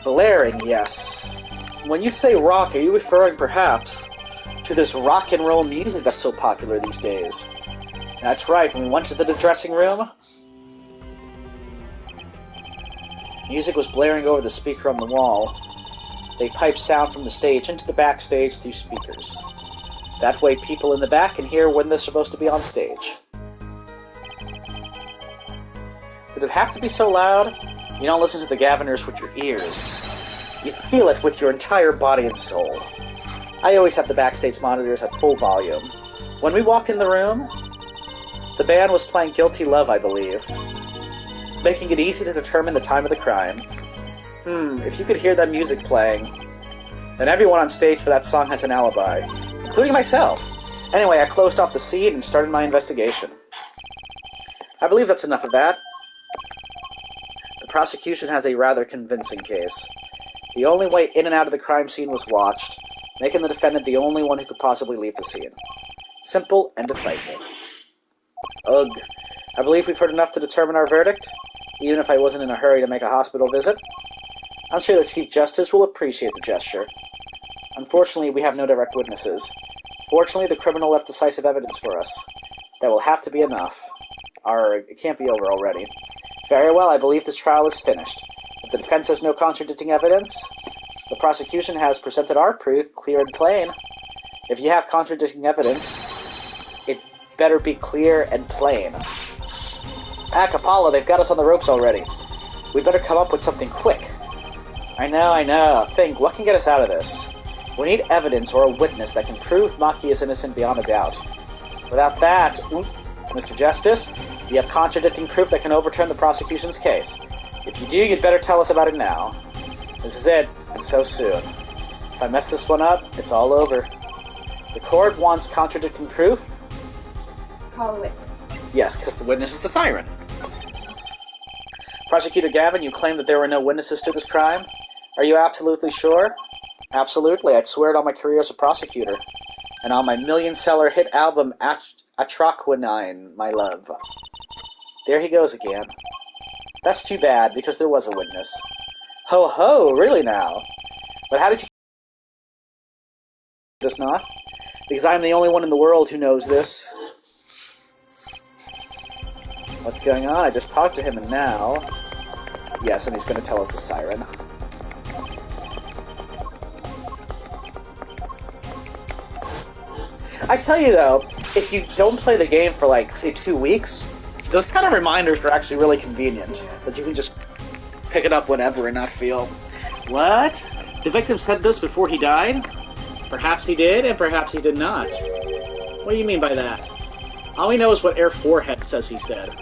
Blaring, yes. When you say rock, are you referring, perhaps, to this rock and roll music that's so popular these days? That's right, when we went to the dressing room, music was blaring over the speaker on the wall. They piped sound from the stage into the backstage through speakers. That way people in the back can hear when they're supposed to be on stage. Did it have to be so loud? You don't listen to the Gaviners with your ears. You feel it with your entire body and soul. I always have the backstage monitors at full volume. When we walked in the room, the band was playing Guilty Love, I believe, making it easy to determine the time of the crime. If you could hear that music playing, then everyone on stage for that song has an alibi, including myself. Anyway, I closed off the scene and started my investigation. I believe that's enough of that. The prosecution has a rather convincing case. The only way in and out of the crime scene was watched, making the defendant the only one who could possibly leave the scene. Simple and decisive. Ugh. I believe we've heard enough to determine our verdict, even if I wasn't in a hurry to make a hospital visit. I'm sure the Chief Justice will appreciate the gesture. Unfortunately, we have no direct witnesses. Fortunately, the criminal left decisive evidence for us. That will have to be enough. It can't be over already. Very well, I believe this trial is finished. If the defense has no contradicting evidence, the prosecution has presented our proof clear and plain. If you have contradicting evidence, it better be clear and plain. Capalla, they've got us on the ropes already. We better come up with something quick. I know. Think, what can get us out of this? We need evidence or a witness that can prove Maki is innocent beyond a doubt. Without that, Mr. Justice, do you have contradicting proof that can overturn the prosecution's case? If you do, you'd better tell us about it now. This is it, and so soon. If I mess this one up, it's all over. The court wants contradicting proof? Call a witness. Yes, because the witness is the siren. Prosecutor Gavin, you claim that there were no witnesses to this crime? Are you absolutely sure? Absolutely, I'd swear it on my career as a prosecutor. And on my million-seller hit album, Atroquinine, my love. There he goes again. That's too bad, because there was a witness. Ho ho, really now? But how did you... Just not? Because I'm the only one in the world who knows this. What's going on? I just talked to him and now... Yes, and he's going to tell us the siren. I tell you though, if you don't play the game for like, say, 2 weeks, those kind of reminders are actually really convenient. That you can just pick it up whenever and not feel, what? The victim said this before he died? Perhaps he did, and perhaps he did not. What do you mean by that? All we know is what Air Forehead says he said.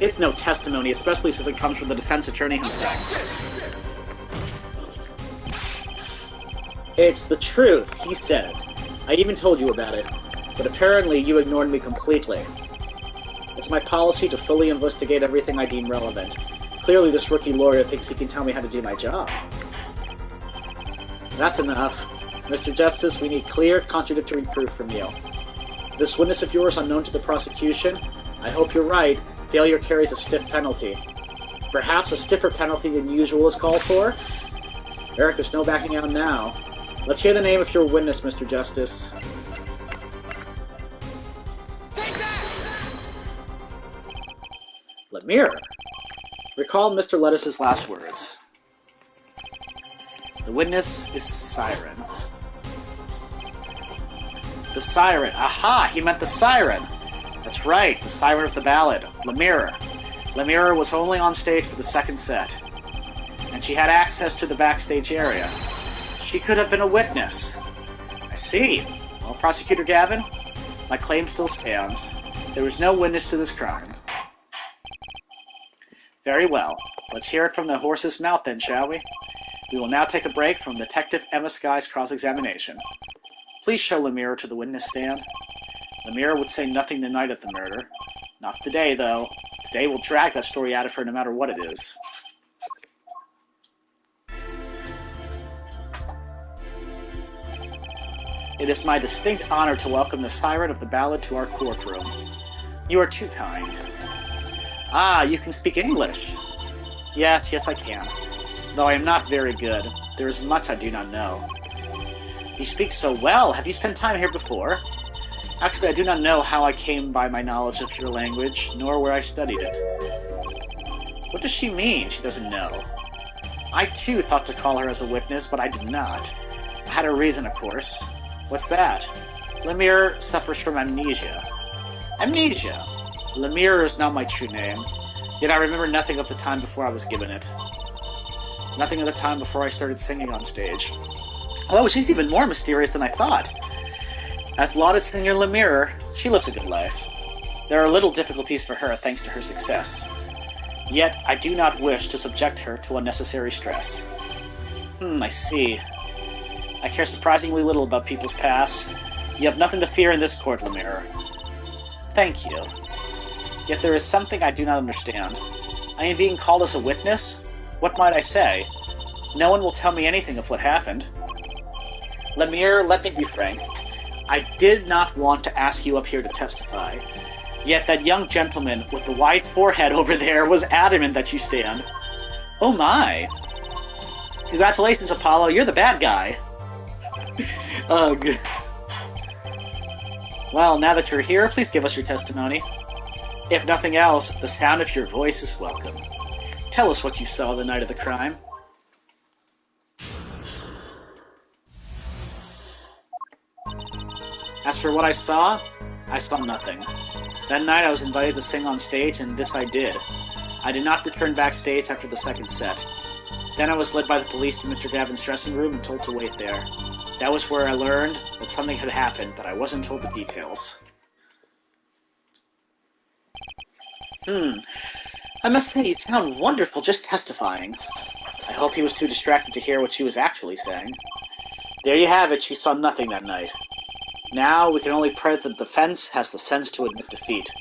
It's no testimony, especially since it comes from the defense attorney himself. It's the truth, he said it. I even told you about it, but apparently you ignored me completely. It's my policy to fully investigate everything I deem relevant. Clearly this rookie lawyer thinks he can tell me how to do my job. That's enough. Mr. Justice, we need clear, contradictory proof from you. This witness of yours unknown to the prosecution, I hope you're right, Failure carries a stiff penalty. Perhaps a stiffer penalty than usual is called for? Eric, there's no backing out now. Let's hear the name of your witness, Mr. Justice. Take that! Lemire. Recall Mr. Lettuce's last words. The witness is Siren. The Siren. Aha! He meant the Siren! That's right, the Siren of the ballad. Lemire. Lemire was only on stage for the second set, and she had access to the backstage area. She could have been a witness. I see. Well, Prosecutor Gavin, my claim still stands. There was no witness to this crime. Very well. Let's hear it from the horse's mouth then, shall we? We will now take a break from Detective Emma Sky's cross-examination. Please show Lemire to the witness stand. Lemire would say nothing the night of the murder. Not today, though. Today we'll drag that story out of her no matter what it is. It is my distinct honor to welcome the Siren of the Ballad to our courtroom. You are too kind. Ah, you can speak English. Yes, I can. Though I am not very good. There is much I do not know. You speak so well. Have you spent time here before? Actually, I do not know how I came by my knowledge of your language, nor where I studied it. What does she mean, she doesn't know? I, too, thought to call her as a witness, but I did not. I had a reason, of course. What's that? Lemire suffers from amnesia. Amnesia? Lemire is not my true name, yet I remember nothing of the time before I was given it. Nothing of the time before I started singing on stage. Oh, she's even more mysterious than I thought. As lauded singer Lemire, she lives a good life. There are little difficulties for her thanks to her success. Yet, I do not wish to subject her to unnecessary stress. I see. I care surprisingly little about people's past. You have nothing to fear in this court, Lemire. Thank you. Yet there is something I do not understand. I am being called as a witness? What might I say? No one will tell me anything of what happened. Lemire, let me be frank. I did not want to ask you up here to testify. Yet that young gentleman with the wide forehead over there was adamant that you stand. Oh my! Congratulations, Apollo, you're the bad guy. Ugh. Well, now that you're here, please give us your testimony. If nothing else, the sound of your voice is welcome. Tell us what you saw the night of the crime. As for what I saw nothing. That night I was invited to sing on stage, and this I did. I did not return backstage after the second set. Then I was led by the police to Mr. Gavin's dressing room and told to wait there. That was where I learned that something had happened, but I wasn't told the details. I must say, you sound wonderful just testifying. I hope he was too distracted to hear what she was actually saying. There you have it, she saw nothing that night. Now we can only pray that the defense has the sense to admit defeat,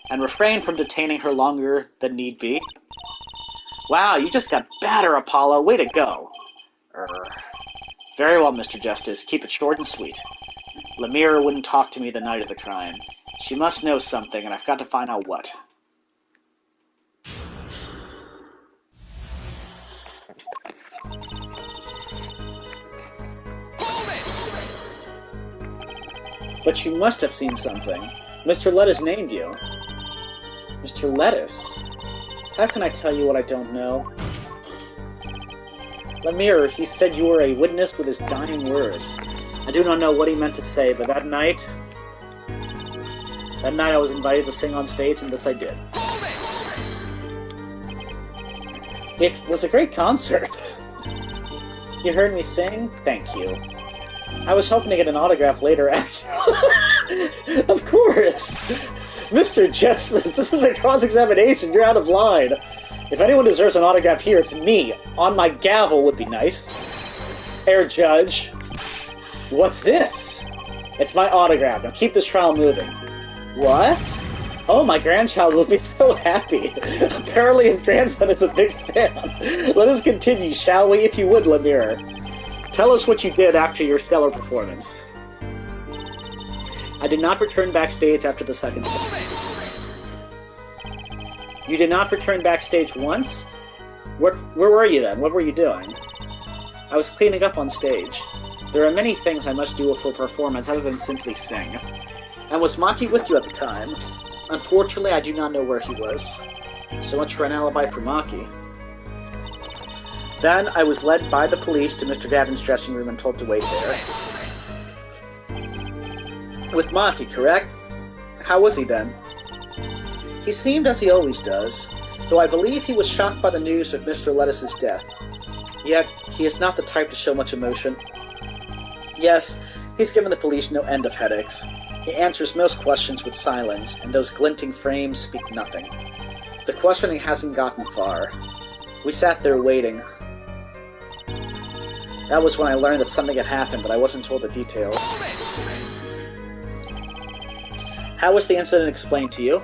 and refrain from detaining her longer than need be. Wow, you just got better, Apollo. Way to go. Very well, Mr. Justice. Keep it short and sweet. Lemire wouldn't talk to me the night of the crime. She must know something, and I've got to find out what. But you must have seen something. Mr. Lettuce named you. Mr. Lettuce? How can I tell you what I don't know? Lemire, he said you were a witness with his dying words. I do not know what he meant to say, but that night I was invited to sing on stage, and this I did. It was a great concert. You heard me sing? Thank you. I was hoping to get an autograph later, actually. Of course! Mr. Justice, this is a cross-examination. You're out of line. If anyone deserves an autograph here, it's me. On my gavel would be nice. Herr Judge. What's this? It's my autograph. Now keep this trial moving. What? Oh, my grandchild will be so happy. Apparently his grandson is a big fan. Let us continue, shall we? If you would, Lemire. Tell us what you did after your stellar performance. I did not return backstage after the second set. You did not return backstage once? Where were you then? What were you doing? I was cleaning up on stage. There are many things I must do for a performance other than simply sing. And was Maki with you at the time? Unfortunately, I do not know where he was. So much for an alibi for Maki. Then I was led by the police to Mr. Gavin's dressing room and told to wait there. With Maki, correct? How was he then? He seemed as he always does, though I believe he was shocked by the news of Mr. Lettuce's death. Yet, he is not the type to show much emotion. Yes, he's given the police no end of headaches. He answers most questions with silence, and those glinting frames speak nothing. The questioning hasn't gotten far. We sat there waiting. That was when I learned that something had happened, but I wasn't told the details. How was the incident explained to you?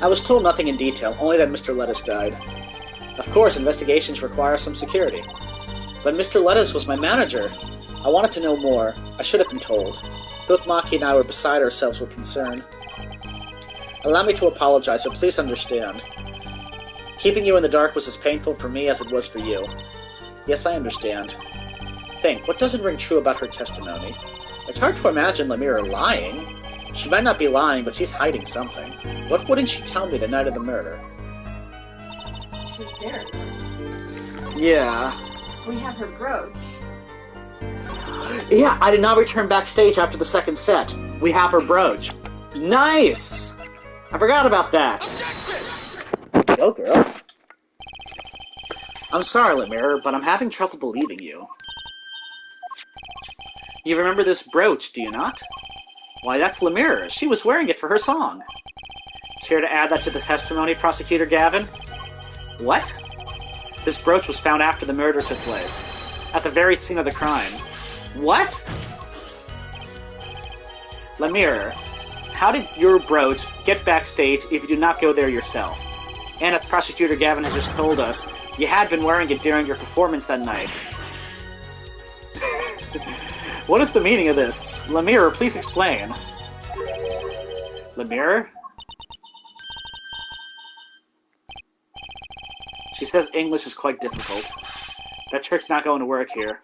I was told nothing in detail, only that Mr. Lettuce died. Of course, investigations require some security. But Mr. Lettuce was my manager. I wanted to know more. I should have been told. Both Maki and I were beside ourselves with concern. Allow me to apologize, but please understand. Keeping you in the dark was as painful for me as it was for you. Yes, I understand. Think, what doesn't ring true about her testimony? It's hard to imagine Lemire lying. She might not be lying, but she's hiding something. What wouldn't she tell me the night of the murder? She's there. Yeah. We have her brooch. Yeah, I did not return backstage after the second set. We have her brooch. Nice! I forgot about that. Go, girl. I'm sorry, Lemire, but I'm having trouble believing you. You remember this brooch, do you not? Why, that's Lemire. She was wearing it for her song. Care to add that to the testimony, Prosecutor Gavin? What? This brooch was found after the murder took place. At the very scene of the crime. What? Lemire, how did your brooch get backstage if you did not go there yourself? And as Prosecutor Gavin has just told us, you had been wearing it during your performance that night. What is the meaning of this? Lemire, please explain. Lemire? She says English is quite difficult. That trick's not going to work here.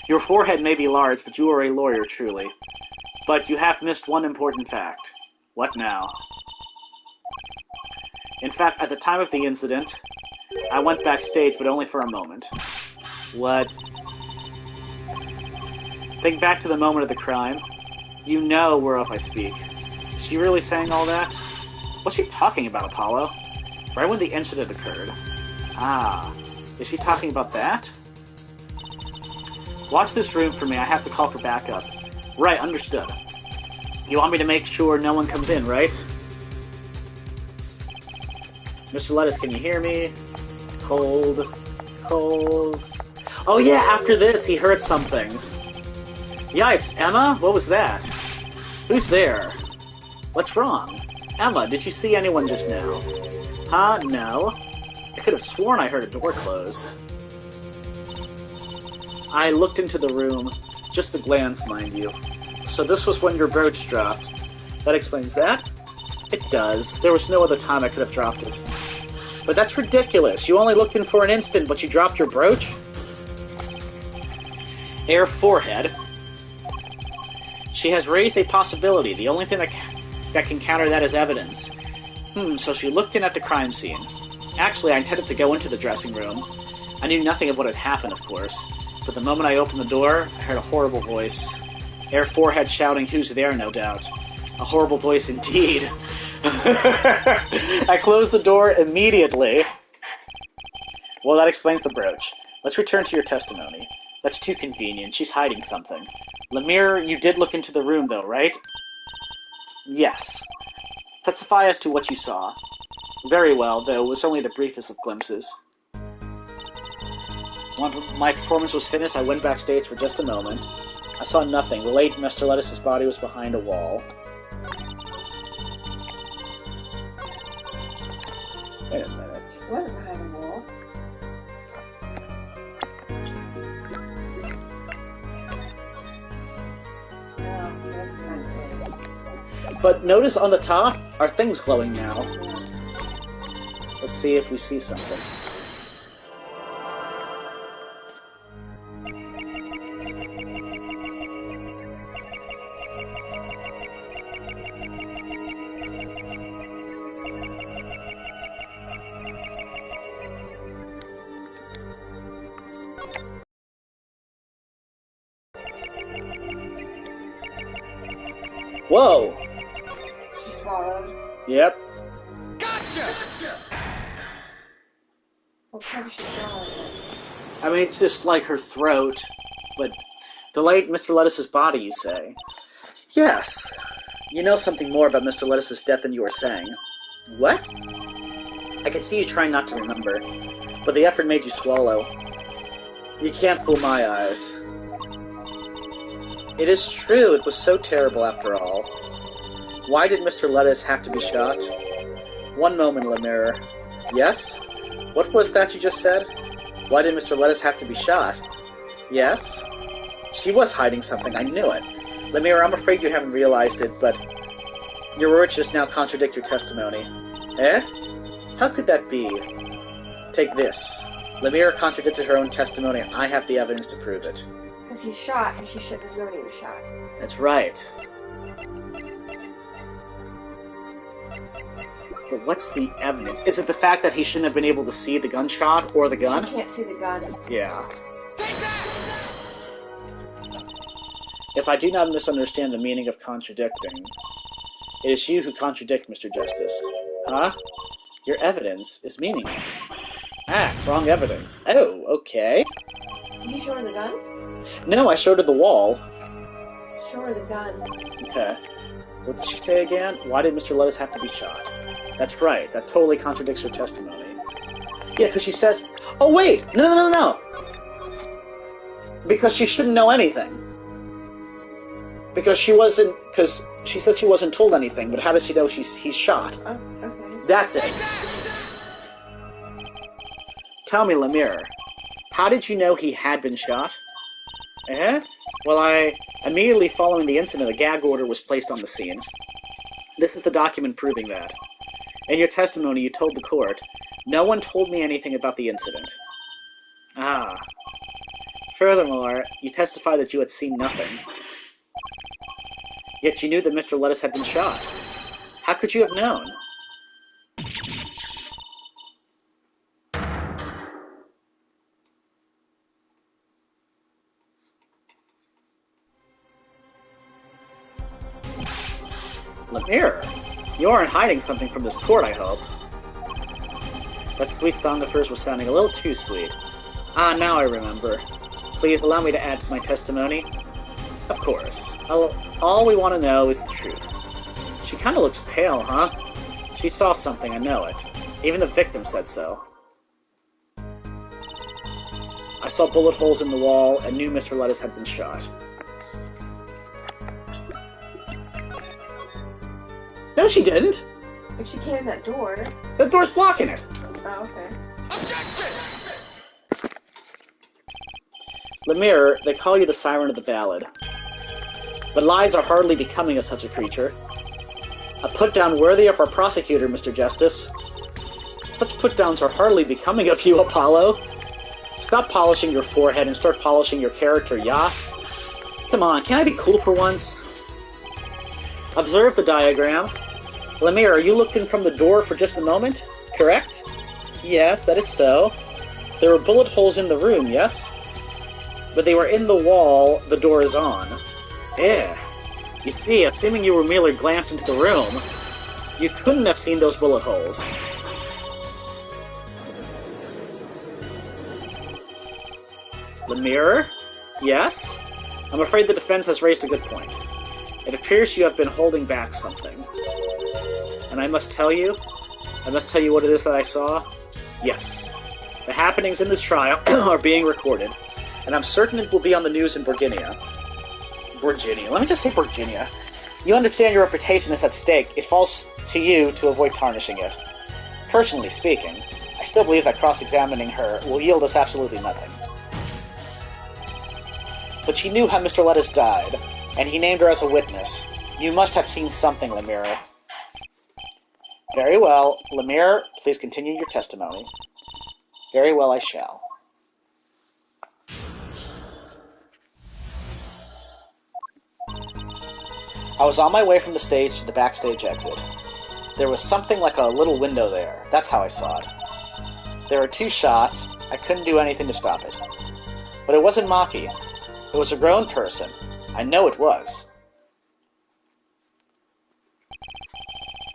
Your forehead may be large, but you are a lawyer, truly. But you have missed one important fact. What now? In fact, at the time of the incident, I went backstage, but only for a moment. What? Think back to the moment of the crime. You know whereof I speak. Is she really saying all that? What's she talking about, Apollo? Right when the incident occurred. Ah, is she talking about that? Watch this room for me, I have to call for backup. Right, understood. You want me to make sure no one comes in, right? Mr. Lettuce, can you hear me? Cold. Cold. Oh yeah, after this, he heard something. Yipes, Emma? What was that? Who's there? What's wrong? Emma, did you see anyone just now? Huh? No. I could have sworn I heard a door close. I looked into the room. Just a glance, mind you. So this was when your brooch dropped. That explains that? It does. There was no other time I could have dropped it. But that's ridiculous. You only looked in for an instant, but you dropped your brooch? Air forehead. She has raised a possibility. The only thing that can counter that is evidence. So she looked in at the crime scene. Actually, I intended to go into the dressing room. I knew nothing of what had happened, of course. But the moment I opened the door, I heard a horrible voice. Air forehead shouting, "Who's there?" no doubt. A horrible voice indeed. I closed the door immediately. Well, that explains the brooch. Let's return to your testimony. That's too convenient. She's hiding something. Lemire, you did look into the room, though, right? Yes. Testify as to what you saw. Very well, though it was only the briefest of glimpses. When my performance was finished, I went backstage for just a moment. I saw nothing. The late Mr. Lettuce's body was behind a wall. Wait a minute. It wasn't behind a wall. No, it wasn't behind a wall. But notice on the top, our thing's glowing now. Let's see if we see something. Whoa! She swallowed. Yep. Gotcha! What part of she swallowed? I mean, it's just like her throat, but the late Mr. Lettuce's body, you say? Yes. You know something more about Mr. Lettuce's death than you were saying. What? I can see you trying not to remember, but the effort made you swallow. You can't fool my eyes. It is true, it was so terrible after all. Why did Mr. Lettuce have to be shot? One moment, Lemire. Yes? What was that you just said? Why did Mr. Lettuce have to be shot? Yes? She was hiding something, I knew it. Lemire, I'm afraid you haven't realized it, but your words just now contradict your testimony. Eh? How could that be? Take this. Lemire contradicted her own testimony, and I have the evidence to prove it. Because he's shot, and she shouldn't have known he was shot. That's right. But what's the evidence? Is it the fact that he shouldn't have been able to see the gunshot or the gun? She can't see the gun. Yeah. If I do not misunderstand the meaning of contradicting, it is you who contradict, Mr. Justice. Huh? Your evidence is meaningless. Ah, wrong evidence. Oh, okay. Did you show her the gun? No, I showed her the wall. Show her the gun. Okay. What did she say again? Why did Mr. Lettuce have to be shot? That's right. That totally contradicts her testimony. Yeah, because she says... Oh, wait! No! Because she shouldn't know anything. Because she wasn't... Because she said she wasn't told anything, but how does she know he's shot? Oh, okay. That's it. Tell me, Lemire, how did you know he had been shot? Well, immediately following the incident, a gag order was placed on the scene. This is the document proving that. In your testimony, you told the court, no one told me anything about the incident. Ah. Furthermore, you testified that you had seen nothing. Yet you knew that Mr. Lettuce had been shot. How could you have known? Lemire, you aren't hiding something from this court, I hope. That sweet song of hers was sounding a little too sweet. Ah, now I remember. Please allow me to add to my testimony. Of course. All we want to know is the truth. She kind of looks pale, huh? She saw something, I know it. Even the victim said so. I saw bullet holes in the wall and knew Mr. Lettuce had been shot. No, she didn't! If she came in that door... The door's blocking it! Oh, okay. Objection! Lemire, they call you the Siren of the Ballad. But lies are hardly becoming of such a creature. A put-down worthy of our prosecutor, Mr. Justice. Such put-downs are hardly becoming of you, Apollo. Stop polishing your forehead and start polishing your character, yeah? Come on, can I be cool for once? Observe the diagram. Lemire, you looked in from the door for just a moment, correct? Yes, that is so. There were bullet holes in the room, yes? But they were in the wall the door is on. You see, assuming you were merely glanced into the room, you couldn't have seen those bullet holes. Lemire? Yes? I'm afraid the defense has raised a good point. It appears you have been holding back something. And I must tell you what it is that I saw. Yes. The happenings in this trial are being recorded, and I'm certain it will be on the news in Virginia. Virginia. Let me just say Virginia. You understand your reputation is at stake. It falls to you to avoid tarnishing it. Personally speaking, I still believe that cross-examining her will yield us absolutely nothing. But she knew how Mr. Lettuce died, and he named her as a witness. You must have seen something, Lemire. Very well. Lemire, please continue your testimony. Very well, I shall. I was on my way from the stage to the backstage exit. There was something like a little window there. That's how I saw it. There were 2 shots. I couldn't do anything to stop it. But it wasn't Maki. It was a grown person. I know it was.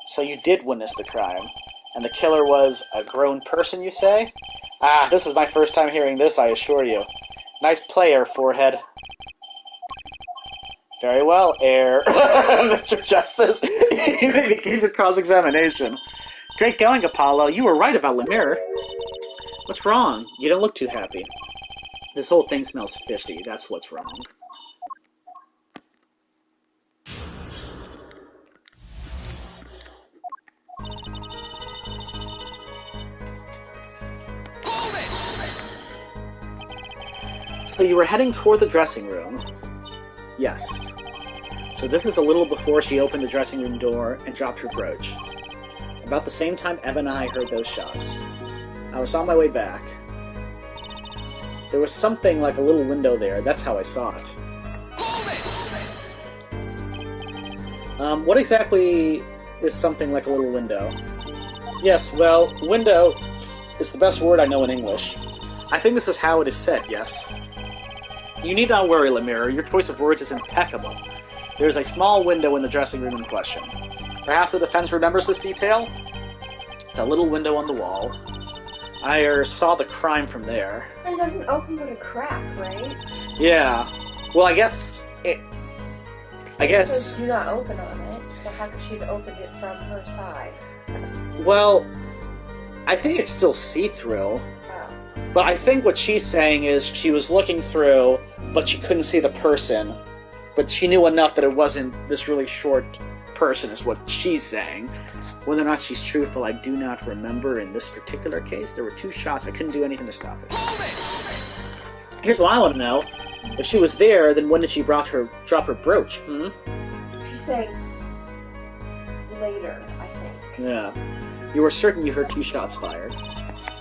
So you did witness the crime. And the killer was a grown person, you say? Ah, this is my first time hearing this, I assure you. Nice player, Forehead. Very well, Air. Mr. Justice. You may begin your cross-examination. Great going, Apollo. You were right about Lemire. What's wrong? You don't look too happy. This whole thing smells fishy. That's what's wrong. So you were heading toward the dressing room. Yes. So this is a little before she opened the dressing room door and dropped her brooch. About the same time Eva and I heard those shots. I was on my way back. There was something like a little window there. That's how I saw it. What exactly is something like a little window? Yes, well, window is the best word I know in English. I think this is how it is said, yes. You need not worry, Lemire. Your choice of words is impeccable. There is a small window in the dressing room in question. Perhaps the defense remembers this detail? The little window on the wall. I saw the crime from there. It doesn't open with a crack, right? Yeah. Well, I guess... It says do not open on it, so how could she have opened it from her side? Well, I think it's still see-through. Oh. But I think what she's saying is she was looking through, but she couldn't see the person. But she knew enough that it wasn't this really short person, is what she's saying. Whether or not she's truthful, I do not remember. In this particular case, there were 2 shots. I couldn't do anything to stop it. Here's what I want to know. If she was there, then when did she drop her brooch? She's saying later, I think. Yeah. You were certain you heard 2 shots fired?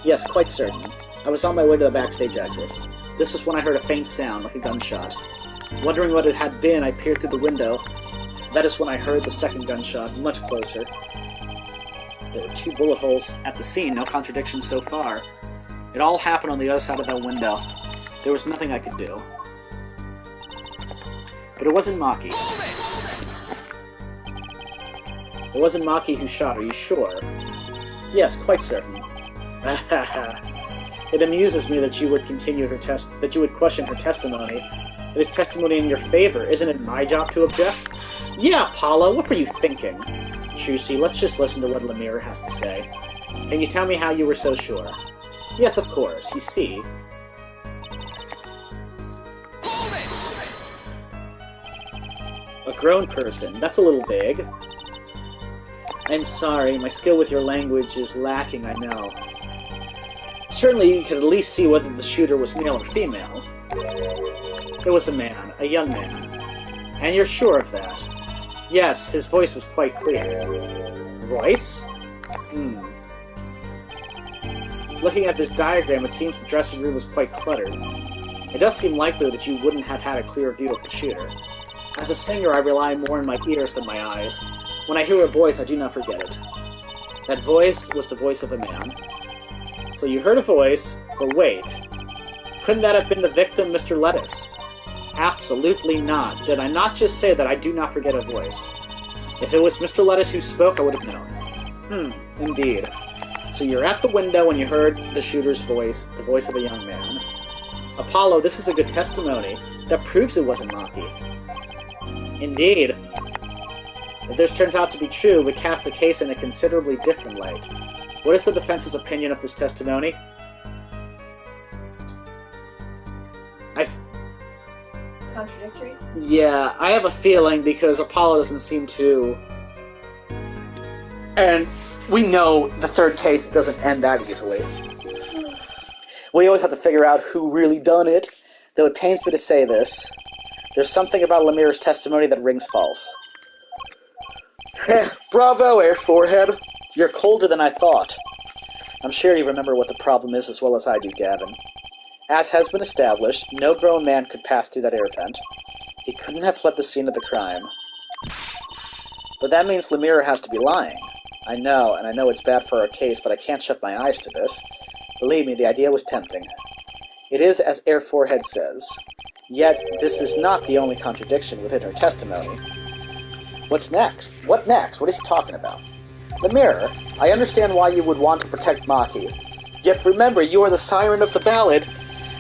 Yes, quite certain. I was on my way to the backstage exit. This was when I heard a faint sound, like a gunshot. Wondering what it had been, I peered through the window. That is when I heard the second gunshot, much closer. There were 2 bullet holes at the scene, no contradiction so far. It all happened on the other side of that window. There was nothing I could do. But it wasn't Maki. It wasn't Maki who shot, are you sure? Yes, quite certain. It amuses me that you would question her testimony. It is testimony in your favor. Isn't it my job to object? Yeah, Paula, what were you thinking? Chusi, let's just listen to what Lemire has to say. Can you tell me how you were so sure? Yes, of course. You see... A grown person. That's a little vague. I'm sorry, my skill with your language is lacking, I know. Certainly you could at least see whether the shooter was male or female. It was a man, a young man. And you're sure of that? Yes, his voice was quite clear. Voice? Looking at this diagram, it seems the dressing room was quite cluttered. It does seem likely that you wouldn't have had a clear view of the shooter. As a singer, I rely more on my ears than my eyes. When I hear a voice, I do not forget it. That voice was the voice of a man. So you heard a voice, but wait. Couldn't that have been the victim, Mr. Lettuce? Absolutely not. Did I not just say that I do not forget a voice? If it was Mr. Lettuce who spoke, I would have known. Indeed. So you're at the window when you heard the shooter's voice, the voice of a young man. Apollo, this is a good testimony. That proves it wasn't Maki. Indeed. If this turns out to be true, we cast the case in a considerably different light. What is the defense's opinion of this testimony? Contradictory? Yeah, I have a feeling because Apollo doesn't seem to... And we know the third case doesn't end that easily. We always have to figure out who really done it, though it pains me to say this. There's something about Lemire's testimony that rings false. Bravo, Air Forehead. You're colder than I thought. I'm sure you remember what the problem is as well as I do, Gavin. As has been established, no grown man could pass through that air vent. He couldn't have fled the scene of the crime. But that means Lemire has to be lying. I know, and I know it's bad for our case, but I can't shut my eyes to this. Believe me, the idea was tempting. It is as Air Forehead says. Yet, this is not the only contradiction within her testimony. What's next? What next? What is he talking about? Lemire, I understand why you would want to protect Maki. Yet remember, you are the siren of the ballad,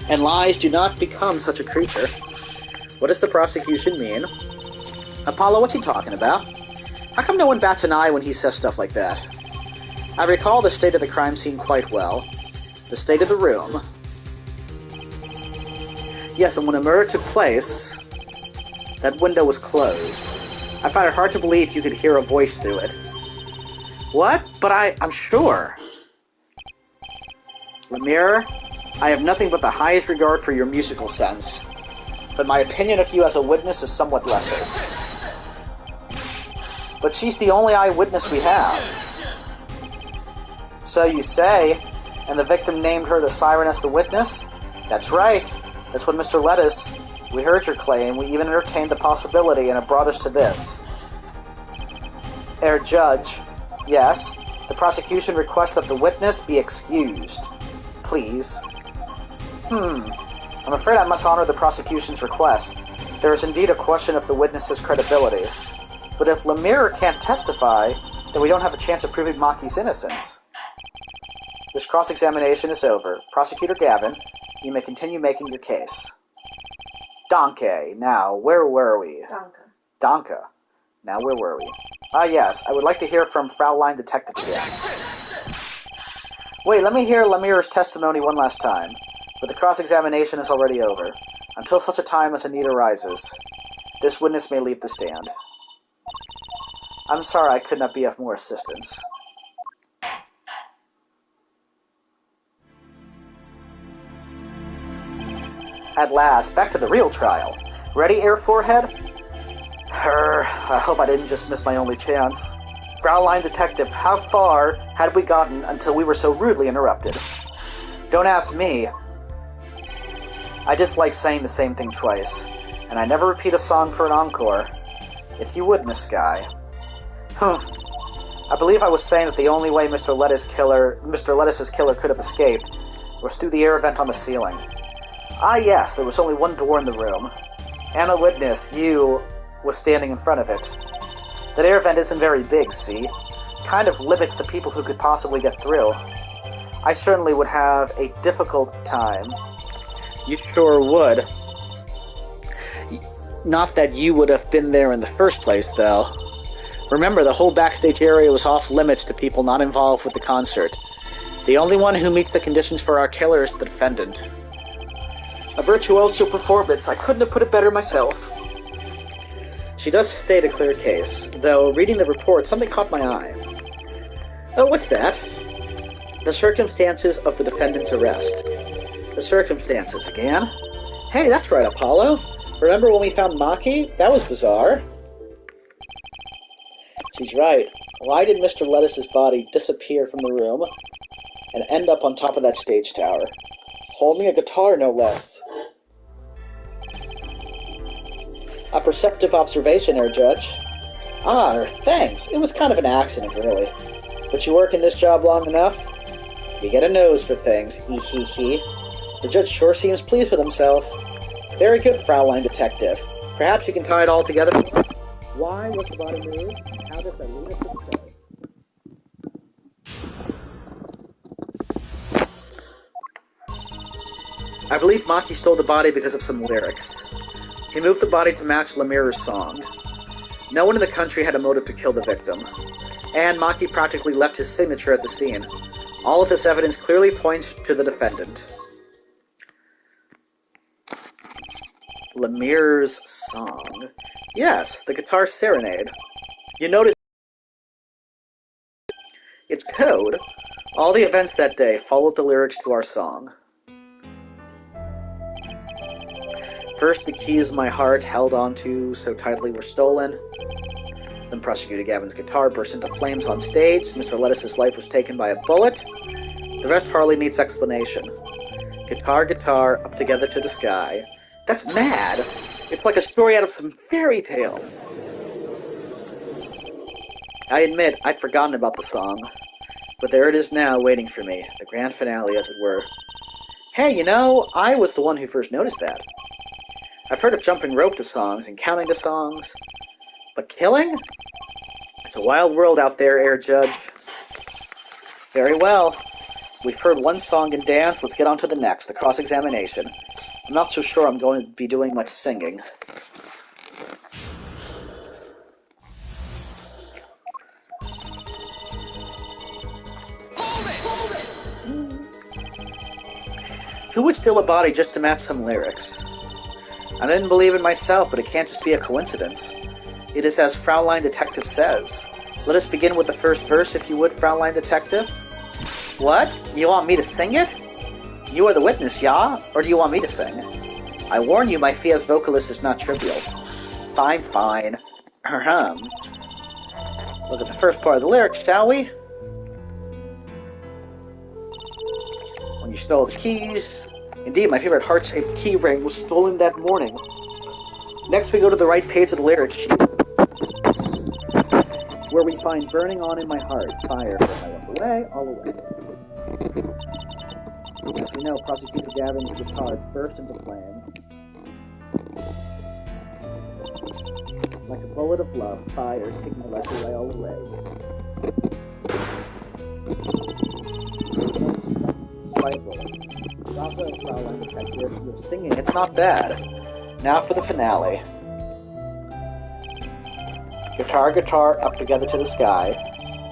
and lies do not become such a creature. What does the prosecution mean? Apollo, what's he talking about? How come no one bats an eye when he says stuff like that? I recall the state of the crime scene quite well. The state of the room. Yes, and when a murder took place, that window was closed. I find it hard to believe you could hear a voice through it. What? But I'm sure. Lemire, I have nothing but the highest regard for your musical sense, but my opinion of you as a witness is somewhat lesser. But she's the only eyewitness we have. So you say, and the victim named her the siren as the witness? That's right. That's what Mr. Lettuce. We heard your claim, we even entertained the possibility, and it brought us to this. Herr Judge, yes, the prosecution requests that the witness be excused. Please. I'm afraid I must honor the prosecution's request. There is indeed a question of the witness's credibility. But if Lemire can't testify, then we don't have a chance of proving Maki's innocence. This cross-examination is over. Prosecutor Gavin, you may continue making your case. Danke. Now, where were we? Danke. Now, where were we? Ah, yes. I would like to hear from Fraulein Detective again. Wait, let me hear Lemire's testimony one last time. But the cross-examination is already over. Until such a time as a need arises. This witness may leave the stand. I'm sorry I could not be of more assistance. At last, back to the real trial. Ready, Air Forehead? I hope I didn't just miss my only chance. Fraulein Detective, how far had we gotten until we were so rudely interrupted? Don't ask me. I dislike saying the same thing twice, and I never repeat a song for an encore. If you would, Miss Skye. I believe I was saying that the only way Mr. Lettuce's killer could have escaped was through the air vent on the ceiling. Ah, yes, there was only one door in the room. And a witness, you, was standing in front of it. That air vent isn't very big, see? Kind of limits the people who could possibly get through. I certainly would have a difficult time. You sure would. Not that you would have been there in the first place, though. Remember, the whole backstage area was off limits to people not involved with the concert. The only one who meets the conditions for our killer is the defendant. A virtuoso performance. I couldn't have put it better myself. She does state a clear case, though reading the report, something caught my eye. Oh, what's that? The circumstances of the defendant's arrest. The circumstances again? Hey, that's right, Apollo. Remember when we found Maki? That was bizarre. She's right. Why did Mr. Lettuce's body disappear from the room and end up on top of that stage tower? Holding a guitar, no less. A perceptive observation, Herr Judge. Ah, thanks. It was kind of an accident, really. But you work in this job long enough, you get a nose for things. Hee. The judge sure seems pleased with himself. Very good, Fraulein Detective. Perhaps you can tie it all together for us? Why was the body moved, and how does that lead us to the story? I believe Maki stole the body because of some lyrics. He moved the body to match Lemire's song. No one in the country had a motive to kill the victim, and Maki practically left his signature at the scene. All of this evidence clearly points to the defendant. Lemire's song. Yes, the guitar serenade. You notice it's code. All the events that day followed the lyrics to our song. First, the keys my heart held onto so tightly were stolen. Then Prosecutor Gavin's guitar burst into flames on stage. Mr. Lettuce's life was taken by a bullet. The rest hardly needs explanation. Guitar, guitar, up together to the sky. That's mad. It's like a story out of some fairy tale. I admit, I'd forgotten about the song. But there it is now, waiting for me. The grand finale, as it were. Hey, you know, I was the one who first noticed that. I've heard of jumping rope to songs and counting to songs. But killing? It's a wild world out there, Air Judge. Very well. We've heard one song and dance. Let's get on to the next, the cross-examination. I'm not so sure I'm going to be doing much singing. Who would steal a body just to match some lyrics? I didn't believe it myself, but it can't just be a coincidence. It is as Fraulein Detective says. Let us begin with the first verse, if you would, Fraulein Detective. What? You want me to sing it? You are the witness, yeah? Or do you want me to sing? I warn you, my fee as vocalist is not trivial. Fine, fine. Ahem. Look at the first part of the lyrics, shall we? When you stole the keys. Indeed, my favorite heart-shaped key ring was stolen that morning. Next, we go to the right page of the lyric sheet, where we find burning on in my heart, fire from my left away, all away. As we know, Prosecutor Gavin's guitar burst into flame. Like a bullet of love, fire taking the left away, all away. Fraulein Detective, you're singing, it's not bad. Now for the finale. Guitar, guitar, up together to the sky.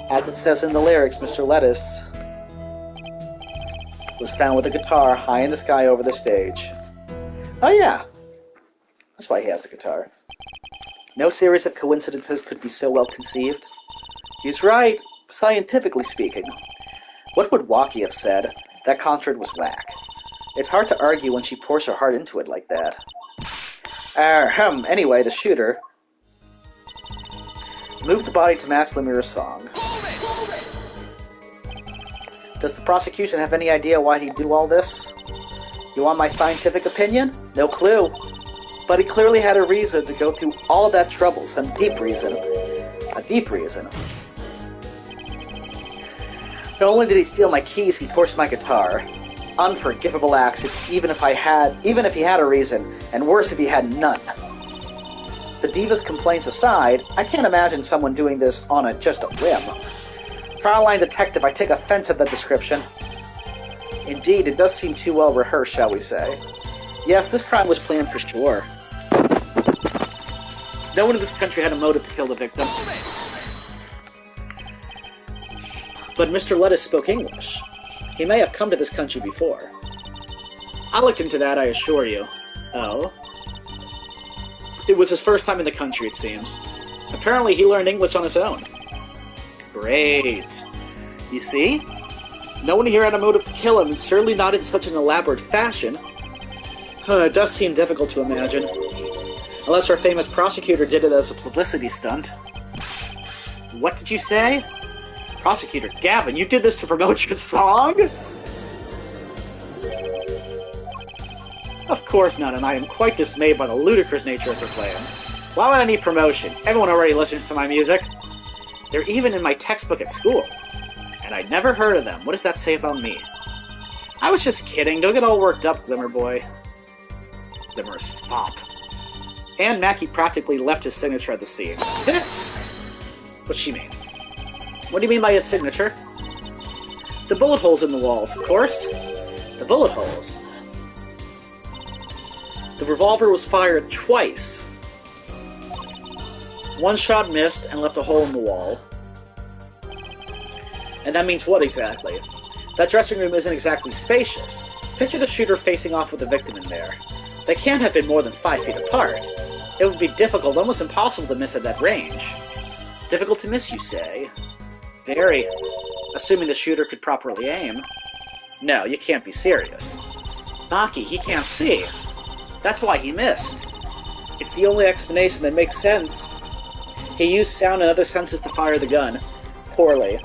As it says in the lyrics, Mr. Lettuce was found with a guitar high in the sky over the stage. Oh yeah, that's why he has the guitar. No series of coincidences could be so well conceived. He's right, scientifically speaking. What would Waki have said? That concert was whack. It's hard to argue when she pours her heart into it like that. Anyway, the shooter moved the body to match Lemuria's song. Does the prosecution have any idea why he'd do all this? You want my scientific opinion? No clue. But he clearly had a reason to go through all that trouble, some deep reason. A deep reason. Not only did he steal my keys, he torched my guitar. Unforgivable acts, even if he had a reason, and worse if he had none. The diva's complaints aside, I can't imagine someone doing this on just a whim. Fraulein Detective, I take offense at that description. Indeed, it does seem too well rehearsed, shall we say. Yes, this crime was planned for sure. No one in this country had a motive to kill the victim. But Mr. Lettuce spoke English. He may have come to this country before. I looked into that, I assure you. Oh? It was his first time in the country, it seems. Apparently he learned English on his own. Great. You see? No one here had a motive to kill him, and certainly not in such an elaborate fashion. It does seem difficult to imagine. Unless our famous prosecutor did it as a publicity stunt. What did you say? Prosecutor Gavin, you did this to promote your song? Of course not, and I am quite dismayed by the ludicrous nature of their claim. Why would I need promotion? Everyone already listens to my music. They're even in my textbook at school. And I'd never heard of them. What does that say about me? I was just kidding. Don't get all worked up, Glimmer Boy. Glimmer's fop. And Mackie practically left his signature at the scene. This? What's she mean? What do you mean by his signature? The bullet holes in the walls, of course. The bullet holes. The revolver was fired twice. One shot missed and left a hole in the wall. And that means what exactly? That dressing room isn't exactly spacious. Picture the shooter facing off with the victim in there. They can't have been more than 5 feet apart. It would be difficult, almost impossible to miss at that range. Difficult to miss, you say? Very. Assuming the shooter could properly aim. No, you can't be serious. Maki, he can't see. That's why he missed. It's the only explanation that makes sense. He used sound and other senses to fire the gun. Poorly.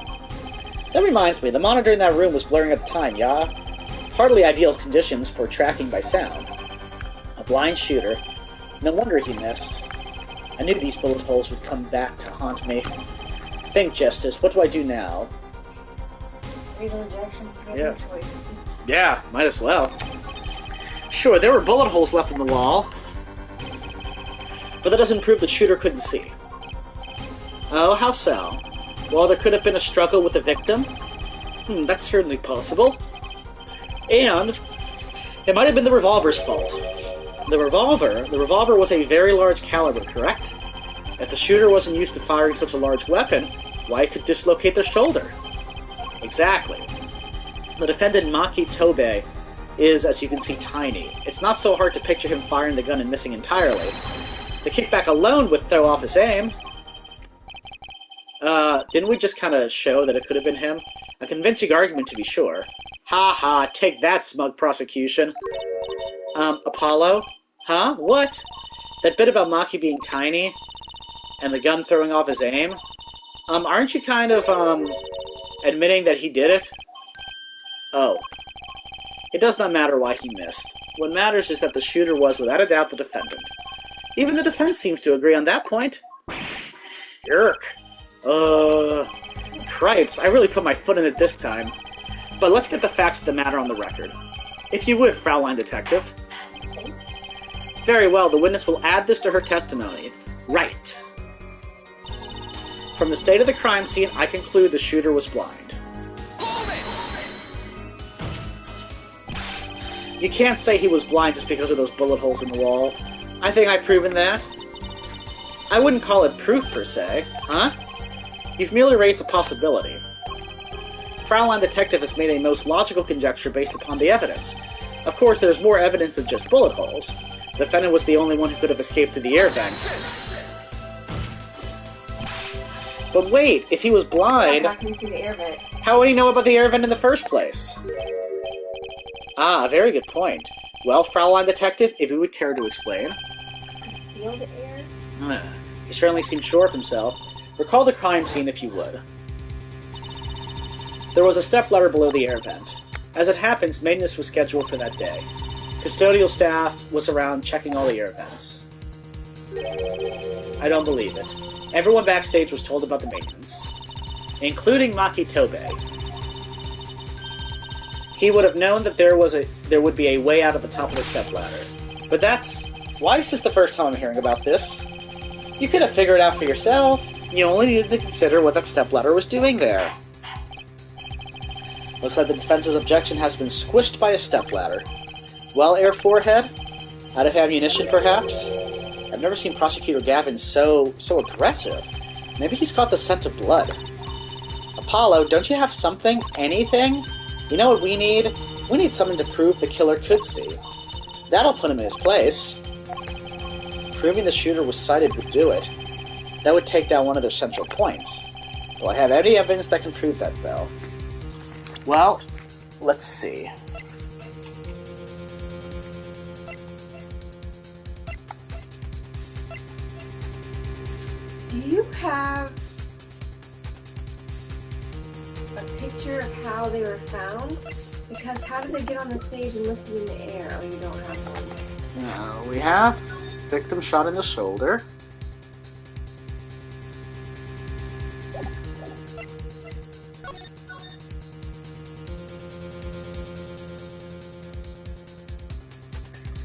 That reminds me, the monitor in that room was blurring at the time, yeah? Hardly ideal conditions for tracking by sound. A blind shooter. No wonder he missed. I knew these bullet holes would come back to haunt me. Think, Justice, what do I do now? Lethal injection. Yeah. Choice. Yeah, might as well. Sure, there were bullet holes left in the wall, but that doesn't prove the shooter couldn't see. Oh, how so? Well, there could have been a struggle with the victim? That's certainly possible. And it might have been the revolver's fault. The revolver was a very large caliber, correct? If the shooter wasn't used to firing such a large weapon, why could dislocate their shoulder? Exactly. The defendant, Maki Tobe, is, as you can see, tiny. It's not so hard to picture him firing the gun and missing entirely. The kickback alone would throw off his aim. Didn't we just kind of show that it could have been him? A convincing argument, to be sure. Ha ha, take that, smug prosecution. Apollo? Huh? What? That bit about Maki being tiny, and the gun throwing off his aim? Aren't you kind of, admitting that he did it? Oh. It does not matter why he missed. What matters is that the shooter was, without a doubt, the defendant. Even the defense seems to agree on that point. Yerk. Cripes, I really put my foot in it this time. But let's get the facts of the matter on the record. If you would, Fraulein Detective. Very well, the witness will add this to her testimony. Right. From the state of the crime scene, I conclude the shooter was blind. You can't say he was blind just because of those bullet holes in the wall. I think I've proven that. I wouldn't call it proof, per se, huh? You've merely raised a possibility. Fraulein Detective has made a most logical conjecture based upon the evidence. Of course, there's more evidence than just bullet holes. The defendant was the only one who could have escaped through the air vent. But wait, if he was blind, How can you see the air vent? how would he know about the air vent in the first place? Ah, very good point. Well, Fraulein Detective, if you would care to explain. Feel the air? He certainly seemed sure of himself. Recall the crime scene if you would. There was a stepladder below the air vent. As it happens, maintenance was scheduled for that day. Custodial staff was around checking all the air vents. I don't believe it. Everyone backstage was told about the maintenance, including Maki Tobe. He would have known that there would be a way out of the top of the stepladder. But why is this the first time I'm hearing about this? You could have figured it out for yourself. You only needed to consider what that stepladder was doing there. Looks like the defense's objection has been squished by a stepladder. Well, Air Forehead? Out of ammunition, perhaps? I've never seen Prosecutor Gavin so aggressive. Maybe he's got the scent of blood. Apollo, don't you have something? Anything? You know what we need? We need something to prove the killer could see. That'll put him in his place. Proving the shooter was sighted would do it. That would take down one of their central points. Do I have any evidence that can prove that, though? Well, let's see. Do you have a picture of how they were found? Because how did they get on the stage and lift in the air? Oh, you don't have one. We have victim shot in the shoulder.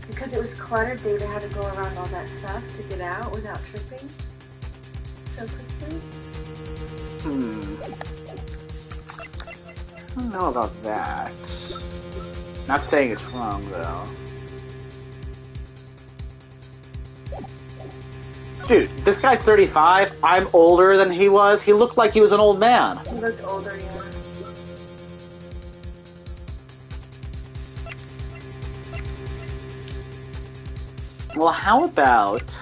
Because it was cluttered, they would have had to go around all that stuff to get out without tripping so quickly. I don't know about that. Not saying it's wrong, though. Dude, this guy's 35. I'm older than he was. He looked like he was an old man. He looked older, yeah. Well, how about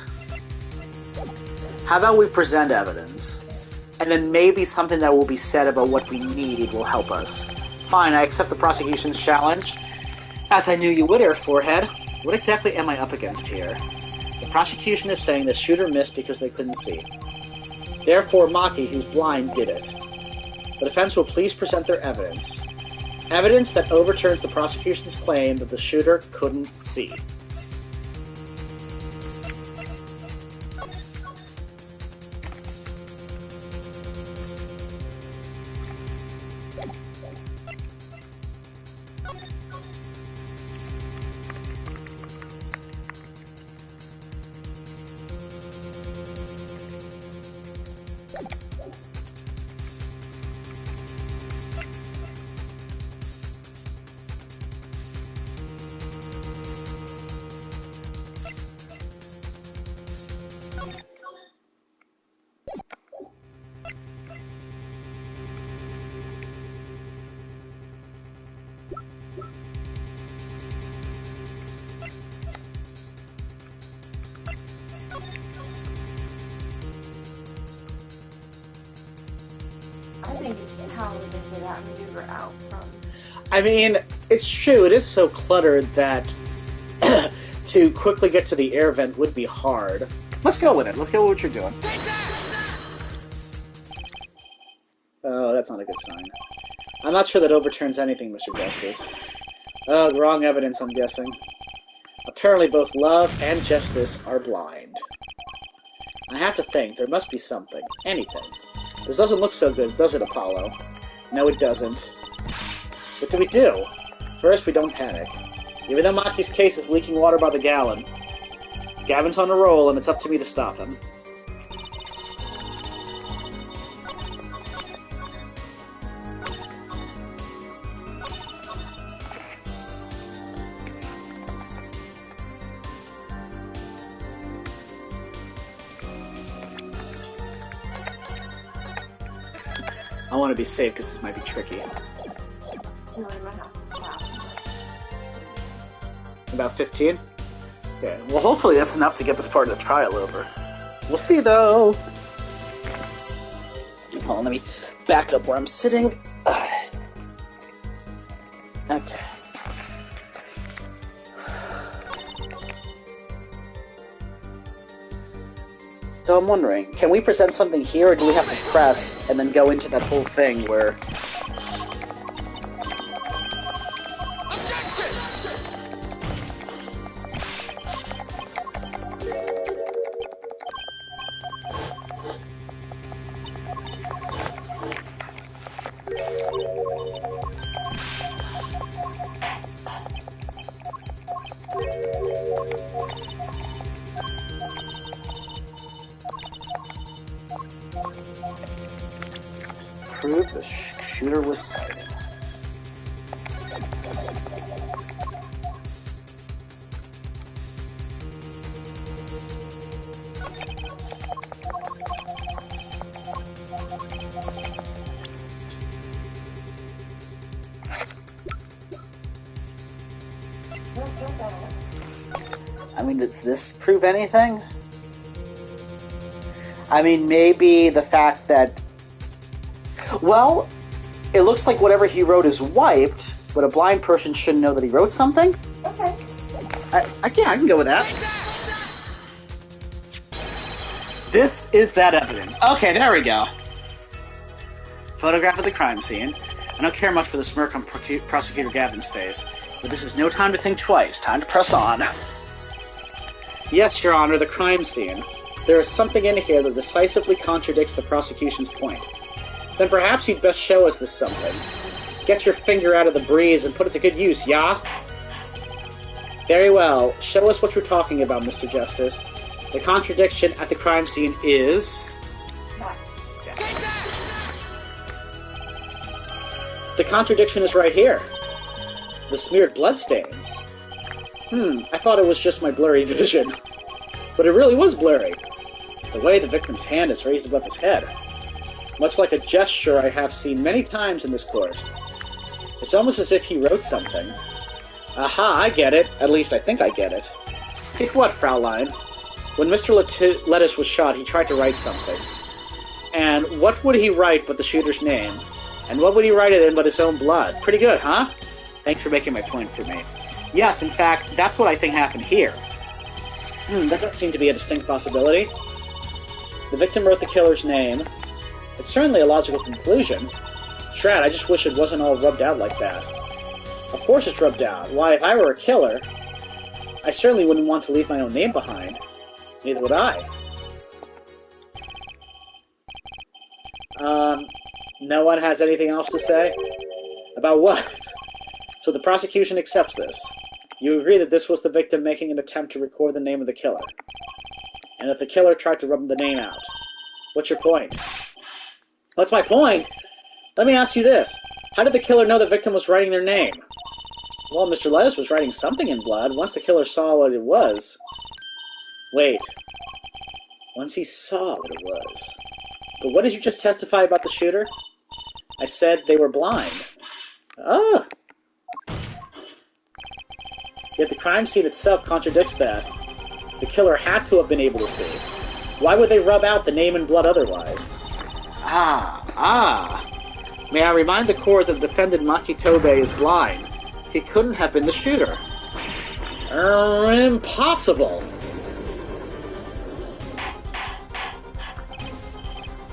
we present evidence, and then maybe something that will be said about what we need will help us. Fine, I accept the prosecution's challenge. As I knew you would, Air Forehead. What exactly am I up against here? The prosecution is saying the shooter missed because they couldn't see. Therefore, Maki, who's blind, did it. The defense will please present their evidence. Evidence that overturns the prosecution's claim that the shooter couldn't see. I think it's how we can get that maneuver out from. I mean, it's true, it is so cluttered that to quickly get to the air vent would be hard. Let's go with it. Let's go with what you're doing. Oh, that's not a good sign. I'm not sure that overturns anything, Mr. Justice. Oh, wrong evidence, I'm guessing. Apparently both Love and Justice are blind. I have to think, there must be something. Anything. This doesn't look so good, does it, Apollo? No, it doesn't. What do we do? First, we don't panic. Even though Maki's case is leaking water by the gallon, Gavin's on a roll, and it's up to me to stop him. I want to be safe because this might be tricky. No, I might have to stop. About 15? Okay, well hopefully that's enough to get this part of the trial over. We'll see though! Hold on, let me back up where I'm sitting. Okay. So I'm wondering, can we present something here, or do we have to press and then go into that whole thing where... prove the shooter was sighted. I mean, does this prove anything? I mean, maybe the fact that... Well, it looks like whatever he wrote is wiped, but a blind person shouldn't know that he wrote something? Okay. I can go with that. This is that evidence. Okay, there we go. Photograph of the crime scene. I don't care much for the smirk on Prosecutor Gavin's face, but this is no time to think twice. Time to press on. Yes, Your Honor, the crime scene. There is something in here that decisively contradicts the prosecution's point. Then perhaps you'd best show us this something. Get your finger out of the breeze and put it to good use, yeah? Very well. Show us what you're talking about, Mr. Justice. The contradiction at the crime scene is... The contradiction is right here. The smeared bloodstains. I thought it was just my blurry vision. But it really was blurry. The way the victim's hand is raised above his head. Much like a gesture I have seen many times in this court. It's almost as if he wrote something. Aha, I get it. At least I think I get it. Pick what, Fraulein? When Mr. Lettuce was shot, he tried to write something. And what would he write but the shooter's name? And what would he write it in but his own blood? Pretty good, huh? Thanks for making my point for me. Yes, in fact, that's what I think happened here. That doesn't seem to be a distinct possibility. The victim wrote the killer's name. It's certainly a logical conclusion. Drat, I just wish it wasn't all rubbed out like that. Of course it's rubbed out. Why, if I were a killer, I certainly wouldn't want to leave my own name behind. Neither would I. No one has anything else to say? About what? So the prosecution accepts this. You agree that this was the victim making an attempt to record the name of the killer. And that the killer tried to rub the name out. What's your point? What's my point? Let me ask you this. How did the killer know the victim was writing their name? Well, Mr. Lettuce was writing something in blood once the killer saw what it was. Wait. Once he saw what it was. But what did you just testify about the shooter? I said they were blind. Ah! Yet the crime scene itself contradicts that. The killer had to have been able to see. Why would they rub out the name in blood otherwise? May I remind the court that the defendant Maki Tobe is blind. He couldn't have been the shooter. Impossible!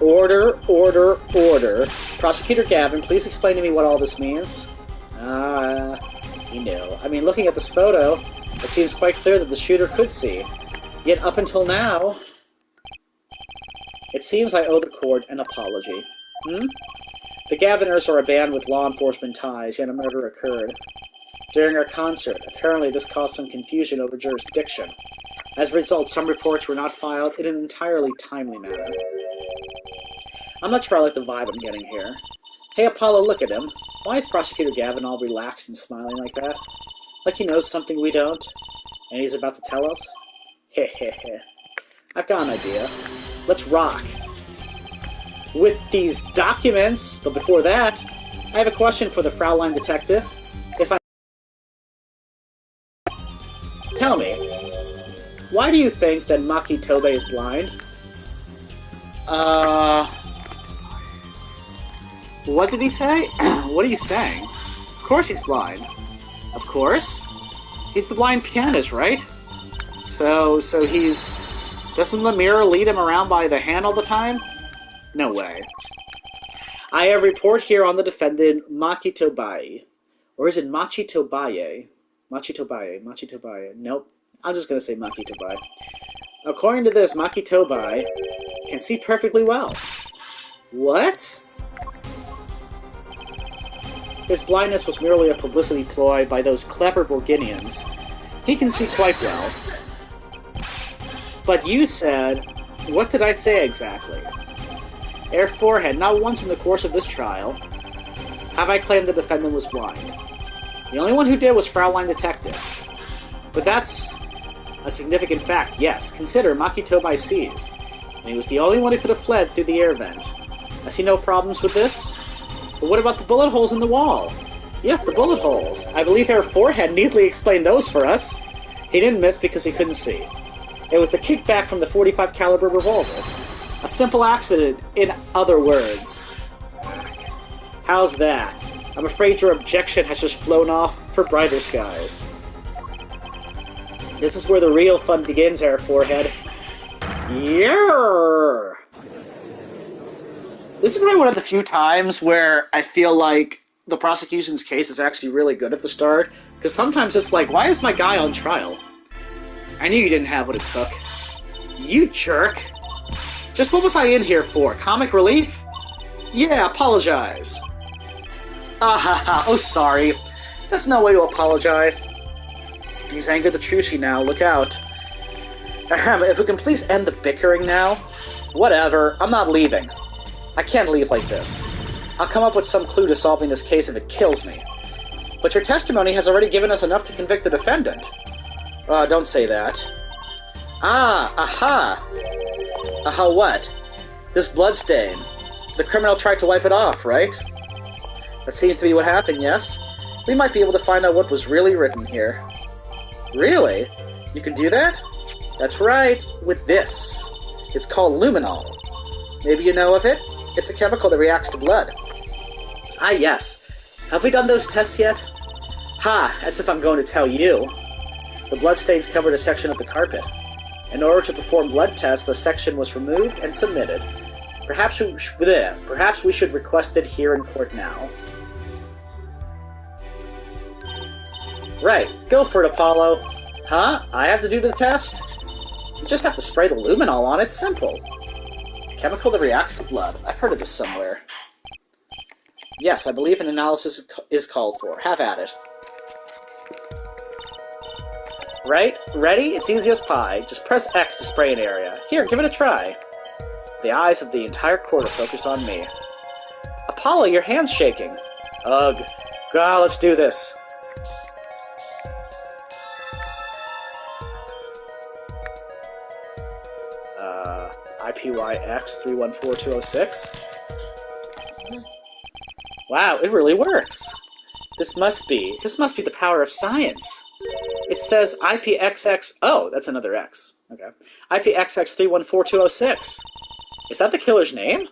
Order, order, order. Prosecutor Gavin, please explain to me what all this means. You know. I mean, looking at this photo, it seems quite clear that the shooter could see. Yet up until now, it seems I owe the court an apology. The Gaviners are a band with law enforcement ties, yet a murder occurred. During our concert, apparently this caused some confusion over jurisdiction. As a result, some reports were not filed in an entirely timely manner. I'm not sure I like the vibe I'm getting here. Hey, Apollo, look at him. Why is Prosecutor Gavin all relaxed and smiling like that? Like he knows something we don't, and he's about to tell us? Heh heh heh. I've got an idea. Let's rock. With these documents, but before that, I have a question for the Fraulein detective. Tell me, why do you think that Maki Tobe is blind? What did he say? What are you saying? Of course he's blind. Of course? He's the blind pianist, right? So he's... Doesn't the mirror lead him around by the hand all the time? No way. I have a report here on the defendant, Maki Tobaye. Or is it Machi Tobaye? Machi Tobaye. Nope. I'm just going to say Maki Tobaye. According to this, Maki Tobaye can see perfectly well. What? His blindness was merely a publicity ploy by those clever Borginians. He can see quite well. But you said... What did I say exactly? Air Forehead, not once in the course of this trial have I claimed the defendant was blind. The only one who did was Fraulein Detective. But that's a significant fact, yes. Consider, Maki Tobaye sees, and he was the only one who could have fled through the air vent. I see no problems with this. But what about the bullet holes in the wall? Yes, the bullet holes. I believe Air Forehead neatly explained those for us. He didn't miss because he couldn't see. It was the kickback from the .45 caliber revolver. A simple accident, in other words. How's that? I'm afraid your objection has just flown off for brighter skies. This is where the real fun begins, Air Forehead. Yeah. This is probably one of the few times where I feel like the prosecution's case is actually really good at the start, because sometimes it's like, why is my guy on trial? I knew you didn't have what it took. You jerk. Just what was I in here for? Comic relief? Yeah, apologize. Oh sorry. There's no way to apologize. He's angered the Trucy now, look out. If we can please end the bickering now? Whatever, I'm not leaving. I can't leave like this. I'll come up with some clue to solving this case if it kills me. But your testimony has already given us enough to convict the defendant. Don't say that. Aha! What? This bloodstain. The criminal tried to wipe it off, right? That seems to be what happened, yes? We might be able to find out what was really written here. Really? You can do that? That's right, with this. It's called luminol. Maybe you know of it? It's a chemical that reacts to blood. Ah, yes. Have we done those tests yet? As if I'm going to tell you. The bloodstains covered a section of the carpet. In order to perform blood tests, the section was removed and submitted. Perhaps we should request it here in court now. Right, go for it, Apollo. Huh? I have to do the test? You just have to spray the luminol on it, simple. A chemical that reacts to blood. I've heard of this somewhere. Yes, I believe an analysis is called for. Have at it. Right? Ready? It's easy as pie. Just press X to spray an area. Here, give it a try. The eyes of the entire court are focused on me. Apollo, your hand's shaking. Ugh. Let's do this. IPYX 314206. Wow, it really works. This must be the power of science. It says IPXX. Oh, that's another X. Okay. IPXX 314206. Is that the killer's name?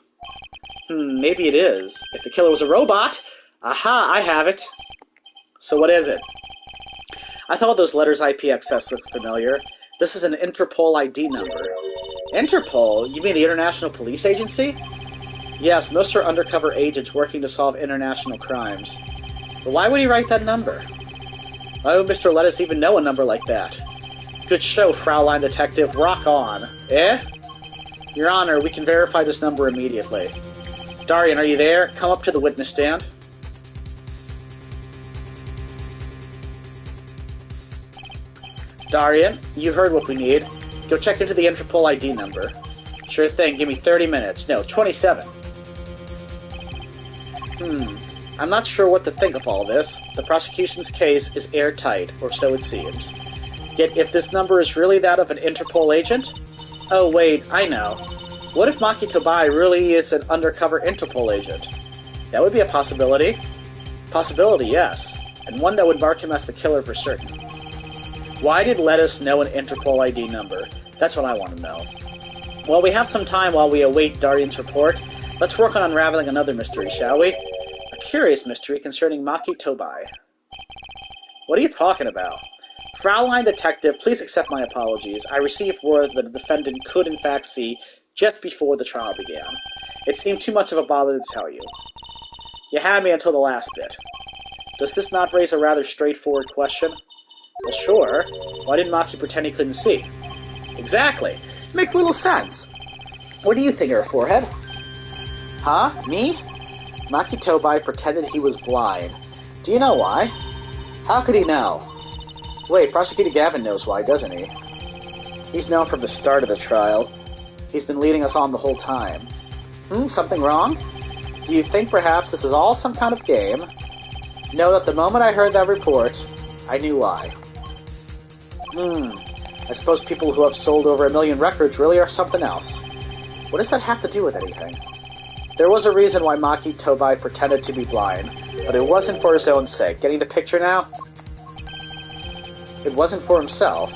Maybe it is. If the killer was a robot. Aha, I have it. So what is it? I thought those letters IPXS looked familiar. This is an Interpol ID number. Interpol? You mean the International Police Agency? Yes, most are undercover agents working to solve international crimes. But why would he write that number? Why would Mr. Lettuce even know a number like that? Good show, Fraulein Detective. Rock on. Eh? Your Honor, we can verify this number immediately. Darian, are you there? Come up to the witness stand. Darian, you heard what we need. Go check into the Interpol ID number. Sure thing, give me 30 minutes. No, 27. I'm not sure what to think of all this. The prosecution's case is airtight, or so it seems. Yet if this number is really that of an Interpol agent... Oh wait, I know. What if Maki Tobai really is an undercover Interpol agent? That would be a possibility. Possibility, yes. And one that would mark him as the killer for certain. Why did Lettuce know an Interpol ID number? That's what I want to know. Well, we have some time while we await Darian's report. Let's work on unraveling another mystery, shall we? A curious mystery concerning Maki Tobai. What are you talking about? Fraulein Detective, please accept my apologies. I received word that the defendant could in fact see just before the trial began. It seemed too much of a bother to tell you. You had me until the last bit. Does this not raise a rather straightforward question? Well, sure. Why didn't Maki pretend he couldn't see? Exactly. Makes little sense. What do you think, her forehead? Huh? Me? Maki Tobai pretended he was blind. Do you know why? How could he know? Wait, Prosecutor Gavin knows why, doesn't he? He's known from the start of the trial. He's been leading us on the whole time. Something wrong? Do you think perhaps this is all some kind of game? No, at the moment I heard that report, I knew why. I suppose people who have sold over 1 million records really are something else. What does that have to do with anything? There was a reason why Maki Tobai pretended to be blind, but it wasn't for his own sake. Getting the picture now? It wasn't for himself.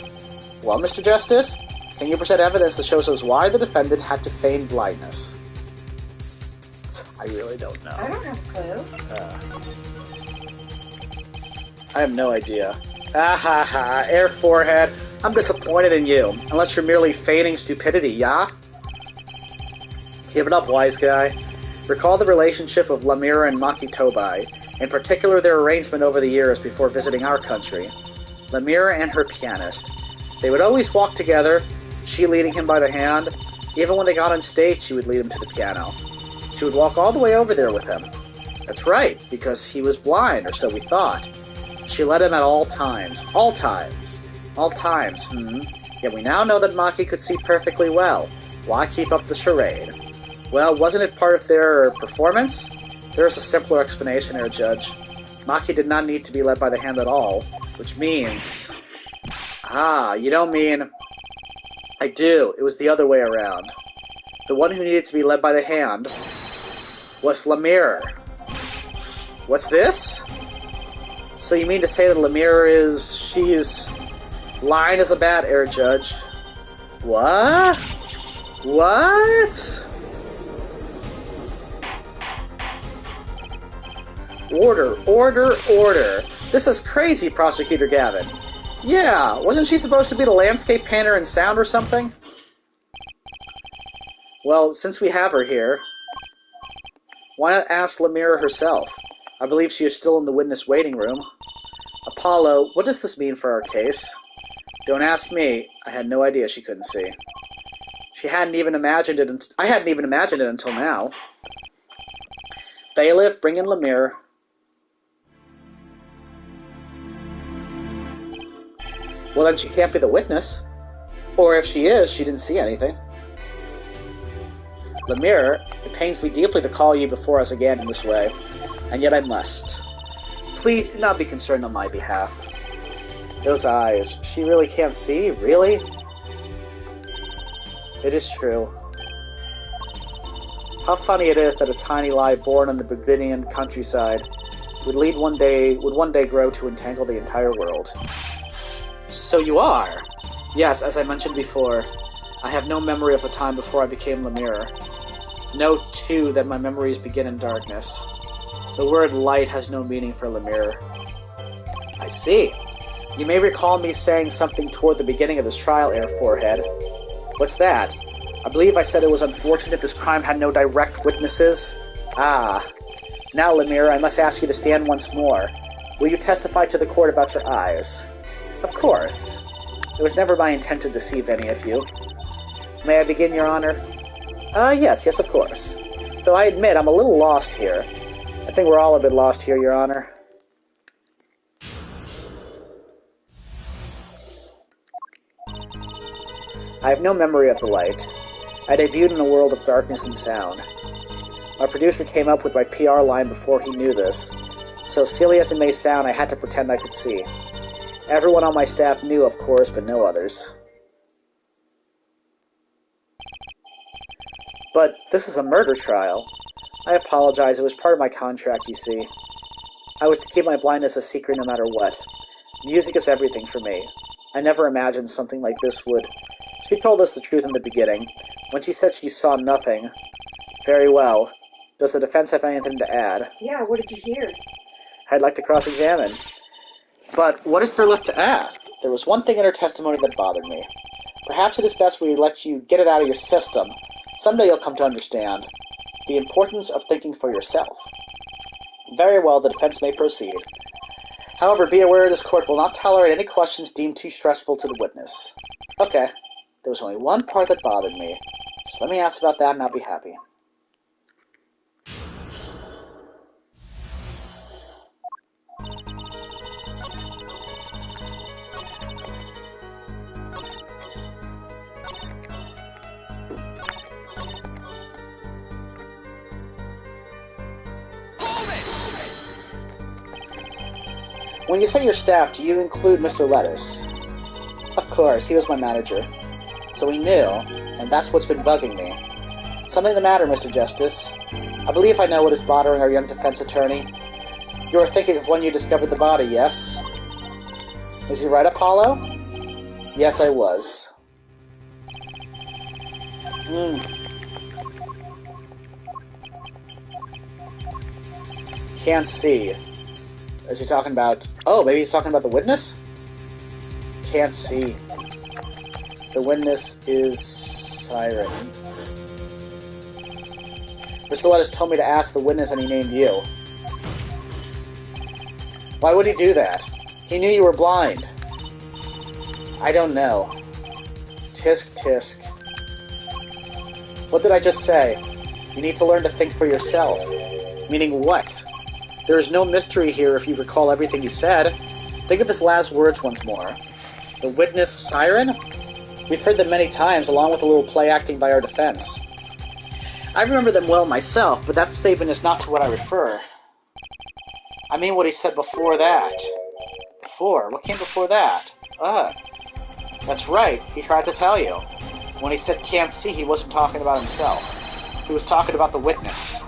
Well, Mr. Justice, can you present evidence that shows us why the defendant had to feign blindness? I really don't know. I don't have a clue. I have no idea. Air forehead. I'm disappointed in you. Unless you're merely feigning stupidity, yeah? Give it up, wise guy. Recall the relationship of Lemire and Maki Tobai, in particular their arrangement over the years before visiting our country. Lemire and her pianist. They would always walk together, she leading him by the hand. Even when they got on stage, she would lead him to the piano. She would walk all the way over there with him. That's right, because he was blind, or so we thought. She led him at all times. All times. All times, Yet we now know that Maki could see perfectly well. Why keep up the charade? Well, wasn't it part of their performance? There is a simpler explanation here, Judge. Maki did not need to be led by the hand at all, which means... you don't mean... I do. It was the other way around. The one who needed to be led by the hand was Lemire. What's this? So you mean to say that Lemire is... she's... blind as a bat, Air Judge. What? What? Order, order, order. This is crazy, Prosecutor Gavin. Yeah, wasn't she supposed to be the landscape painter in sound or something? Well, since we have her here, why not ask Lemira herself? I believe she is still in the witness waiting room. Apollo, what does this mean for our case? Don't ask me. I had no idea she couldn't see. I hadn't even imagined it until now. Bailiff, bring in Lemire. Well, then she can't be the witness. Or if she is, she didn't see anything. Lemire, it pains me deeply to call you before us again in this way, and yet I must. Please do not be concerned on my behalf. Those eyes, she really can't see? Really? It is true. How funny it is that a tiny lie born in the Burgundian countryside would one day grow to entangle the entire world. So you are? Yes, as I mentioned before, I have no memory of a time before I became Lemire. Note, too, that my memories begin in darkness. The word light has no meaning for Lemire. I see. You may recall me saying something toward the beginning of this trial, Air Forehead. What's that? I believe I said it was unfortunate this crime had no direct witnesses. Ah. Now, Lemire, I must ask you to stand once more. Will you testify to the court about your eyes? Of course. It was never my intent to deceive any of you. May I begin, Your Honor? Yes, of course. Though I admit I'm a little lost here. I think we're all a bit lost here, Your Honor. I have no memory of the light. I debuted in a world of darkness and sound. My producer came up with my PR line before he knew this, so silly as it may sound, I had to pretend I could see. Everyone on my staff knew, of course, but no others. But this is a murder trial. I apologize, it was part of my contract, you see. I was to keep my blindness a secret no matter what. Music is everything for me. I never imagined something like this would... She told us the truth in the beginning. When she said she saw nothing... Very well. Does the defense have anything to add? Yeah, what did you hear? I'd like to cross-examine. But what is there left to ask? There was one thing in her testimony that bothered me. Perhaps it is best we let you get it out of your system. Someday you'll come to understand the importance of thinking for yourself. Very well, the defense may proceed. However, be aware this court will not tolerate any questions deemed too stressful to the witness. Okay, there was only one part that bothered me. Just let me ask about that and I'll be happy. When you say your staff, do you include Mr. Lettuce? Of course, he was my manager. So he knew, and that's what's been bugging me. Something the matter, Mr. Justice. I believe I know what is bothering our young defense attorney. You are thinking of when you discovered the body, yes? Is he right, Apollo? Yes, I was. Can't see. Is he talking about... Oh, maybe he's talking about the witness? Can't see. The witness is Siren. Mr. Lettuce told me to ask the witness and he named you. Why would he do that? He knew you were blind. I don't know. Tisk, tisk. What did I just say? You need to learn to think for yourself. Meaning what? There is no mystery here if you recall everything he said. Think of his last words once more. The witness Siren? We've heard them many times, along with a little play acting by our defense. I remember them well myself, but that statement is not to what I refer. I mean what he said before that. Before? What came before that? That's right, he tried to tell you. When he said can't see, he wasn't talking about himself. He was talking about the witness.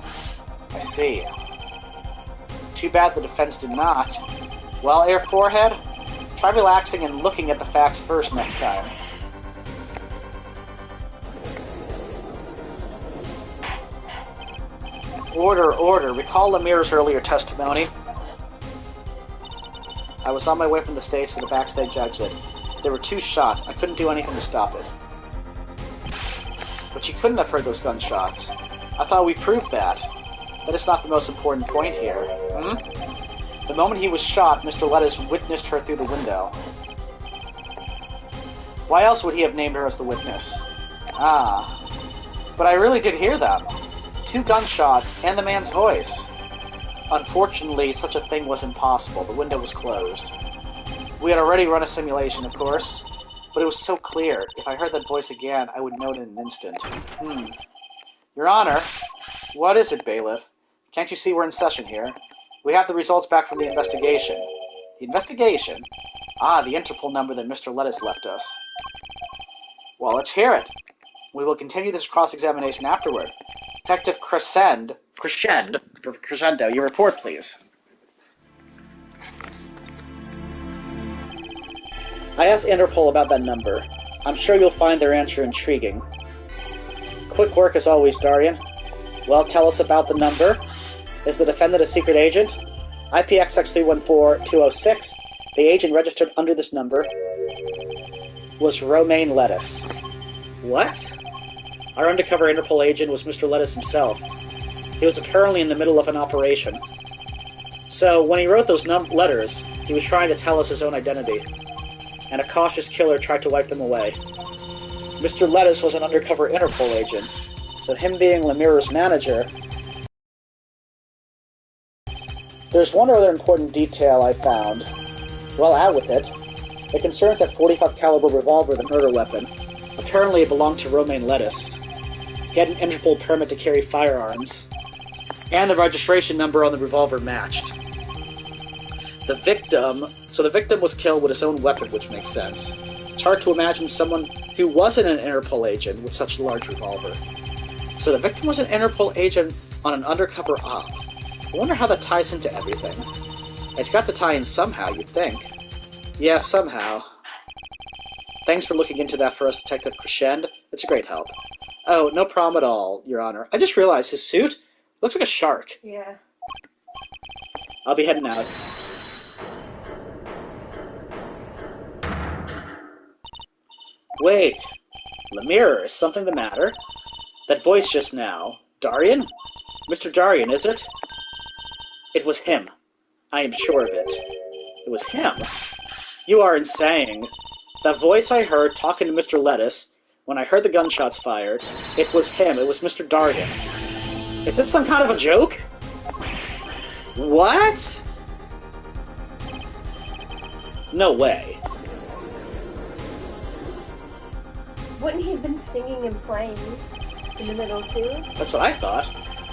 I see. Too bad the defense did not. Well, Air Forehead, try relaxing and looking at the facts first next time. Order, order. Recall Lemire's earlier testimony. I was on my way from the stage to the backstage exit. There were 2 shots. I couldn't do anything to stop it. But you couldn't have heard those gunshots. I thought we proved that. That is not the most important point here. The moment he was shot, Mr. Lettuce witnessed her through the window. Why else would he have named her as the witness? Ah. But I really did hear them. 2 gunshots and the man's voice. Unfortunately, such a thing was impossible. The window was closed. We had already run a simulation, of course, but it was so clear. If I heard that voice again, I would know it in an instant. Your Honor, what is it, bailiff? Can't you see we're in session here? We have the results back from the investigation. The investigation? Ah, the Interpol number that Mr. Lettuce left us. Well, let's hear it. We will continue this cross-examination afterward. Detective Crescendo, your report, please. I asked Interpol about that number. I'm sure you'll find their answer intriguing. Quick work as always, Darian. Well, tell us about the number. Is the defendant a secret agent? IPXX314206. The agent registered under this number was Romaine Lettuce. What? Our undercover Interpol agent was Mr. Lettuce himself. He was apparently in the middle of an operation. So, when he wrote those letters, he was trying to tell us his own identity. And a cautious killer tried to wipe them away. Mr. Lettuce was an undercover Interpol agent, so him being Lemurire's manager... There's one other important detail I found. Well, out with it. It concerns that .45 caliber revolver, the murder weapon. Apparently it belonged to Romaine Lettuce. He had an Interpol permit to carry firearms, and the registration number on the revolver matched. The victim was killed with his own weapon, which makes sense. It's hard to imagine someone who wasn't an Interpol agent with such a large revolver. So the victim was an Interpol agent on an undercover op. I wonder how that ties into everything. It's got to tie in somehow, you'd think. Yeah, somehow. Thanks for looking into that for us, Detective Crescendo. It's a great help. Oh, no problem at all, Your Honor. I just realized his suit looks like a shark. Yeah. I'll be heading out. Wait. Lemire, is something the matter? That voice just now. Darian? Mr. Darian, is it? It was him. I am sure of it. It was him. You are insane. That voice I heard talking to Mr. Lettuce, when I heard the gunshots fired, it was him. It was Mr. Darian. Is this some kind of a joke? What? No way. Wouldn't he have been singing and playing in the middle, too? That's what I thought.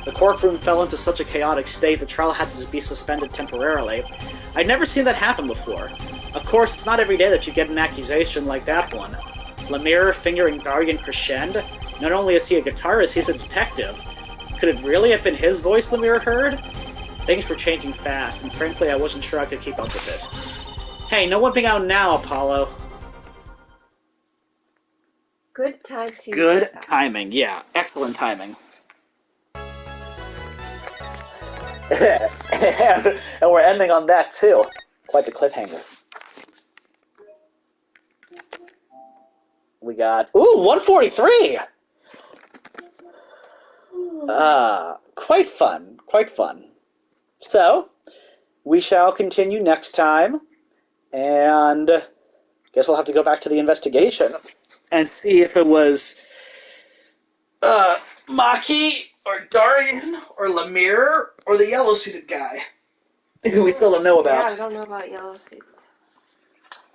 The courtroom fell into such a chaotic state the trial had to be suspended temporarily. I'd never seen that happen before. Of course, it's not every day that you get an accusation like that one. Lemire fingering Darian Crescendo? Not only is he a guitarist, he's a detective. Could it really have been his voice Lemire heard? Things were changing fast, and frankly I wasn't sure I could keep up with it. Hey, no wimping out now, Apollo. Good time to... Good timing, yeah. Excellent timing. And we're ending on that, too. Quite the cliffhanger. We got... Ooh, 143! Quite fun. Quite fun. So, we shall continue next time, and guess we'll have to go back to the investigation and see if it was Maki or Darian or Lemire or the yellow-suited guy who we still don't know about. Yeah, I don't know about Yellow Suit.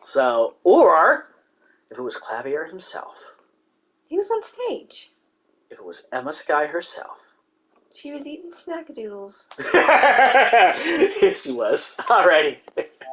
So, or if it was Clavier himself. He was on stage. If it was Emma Sky herself. She was eating snackadoodles. She was. Alrighty.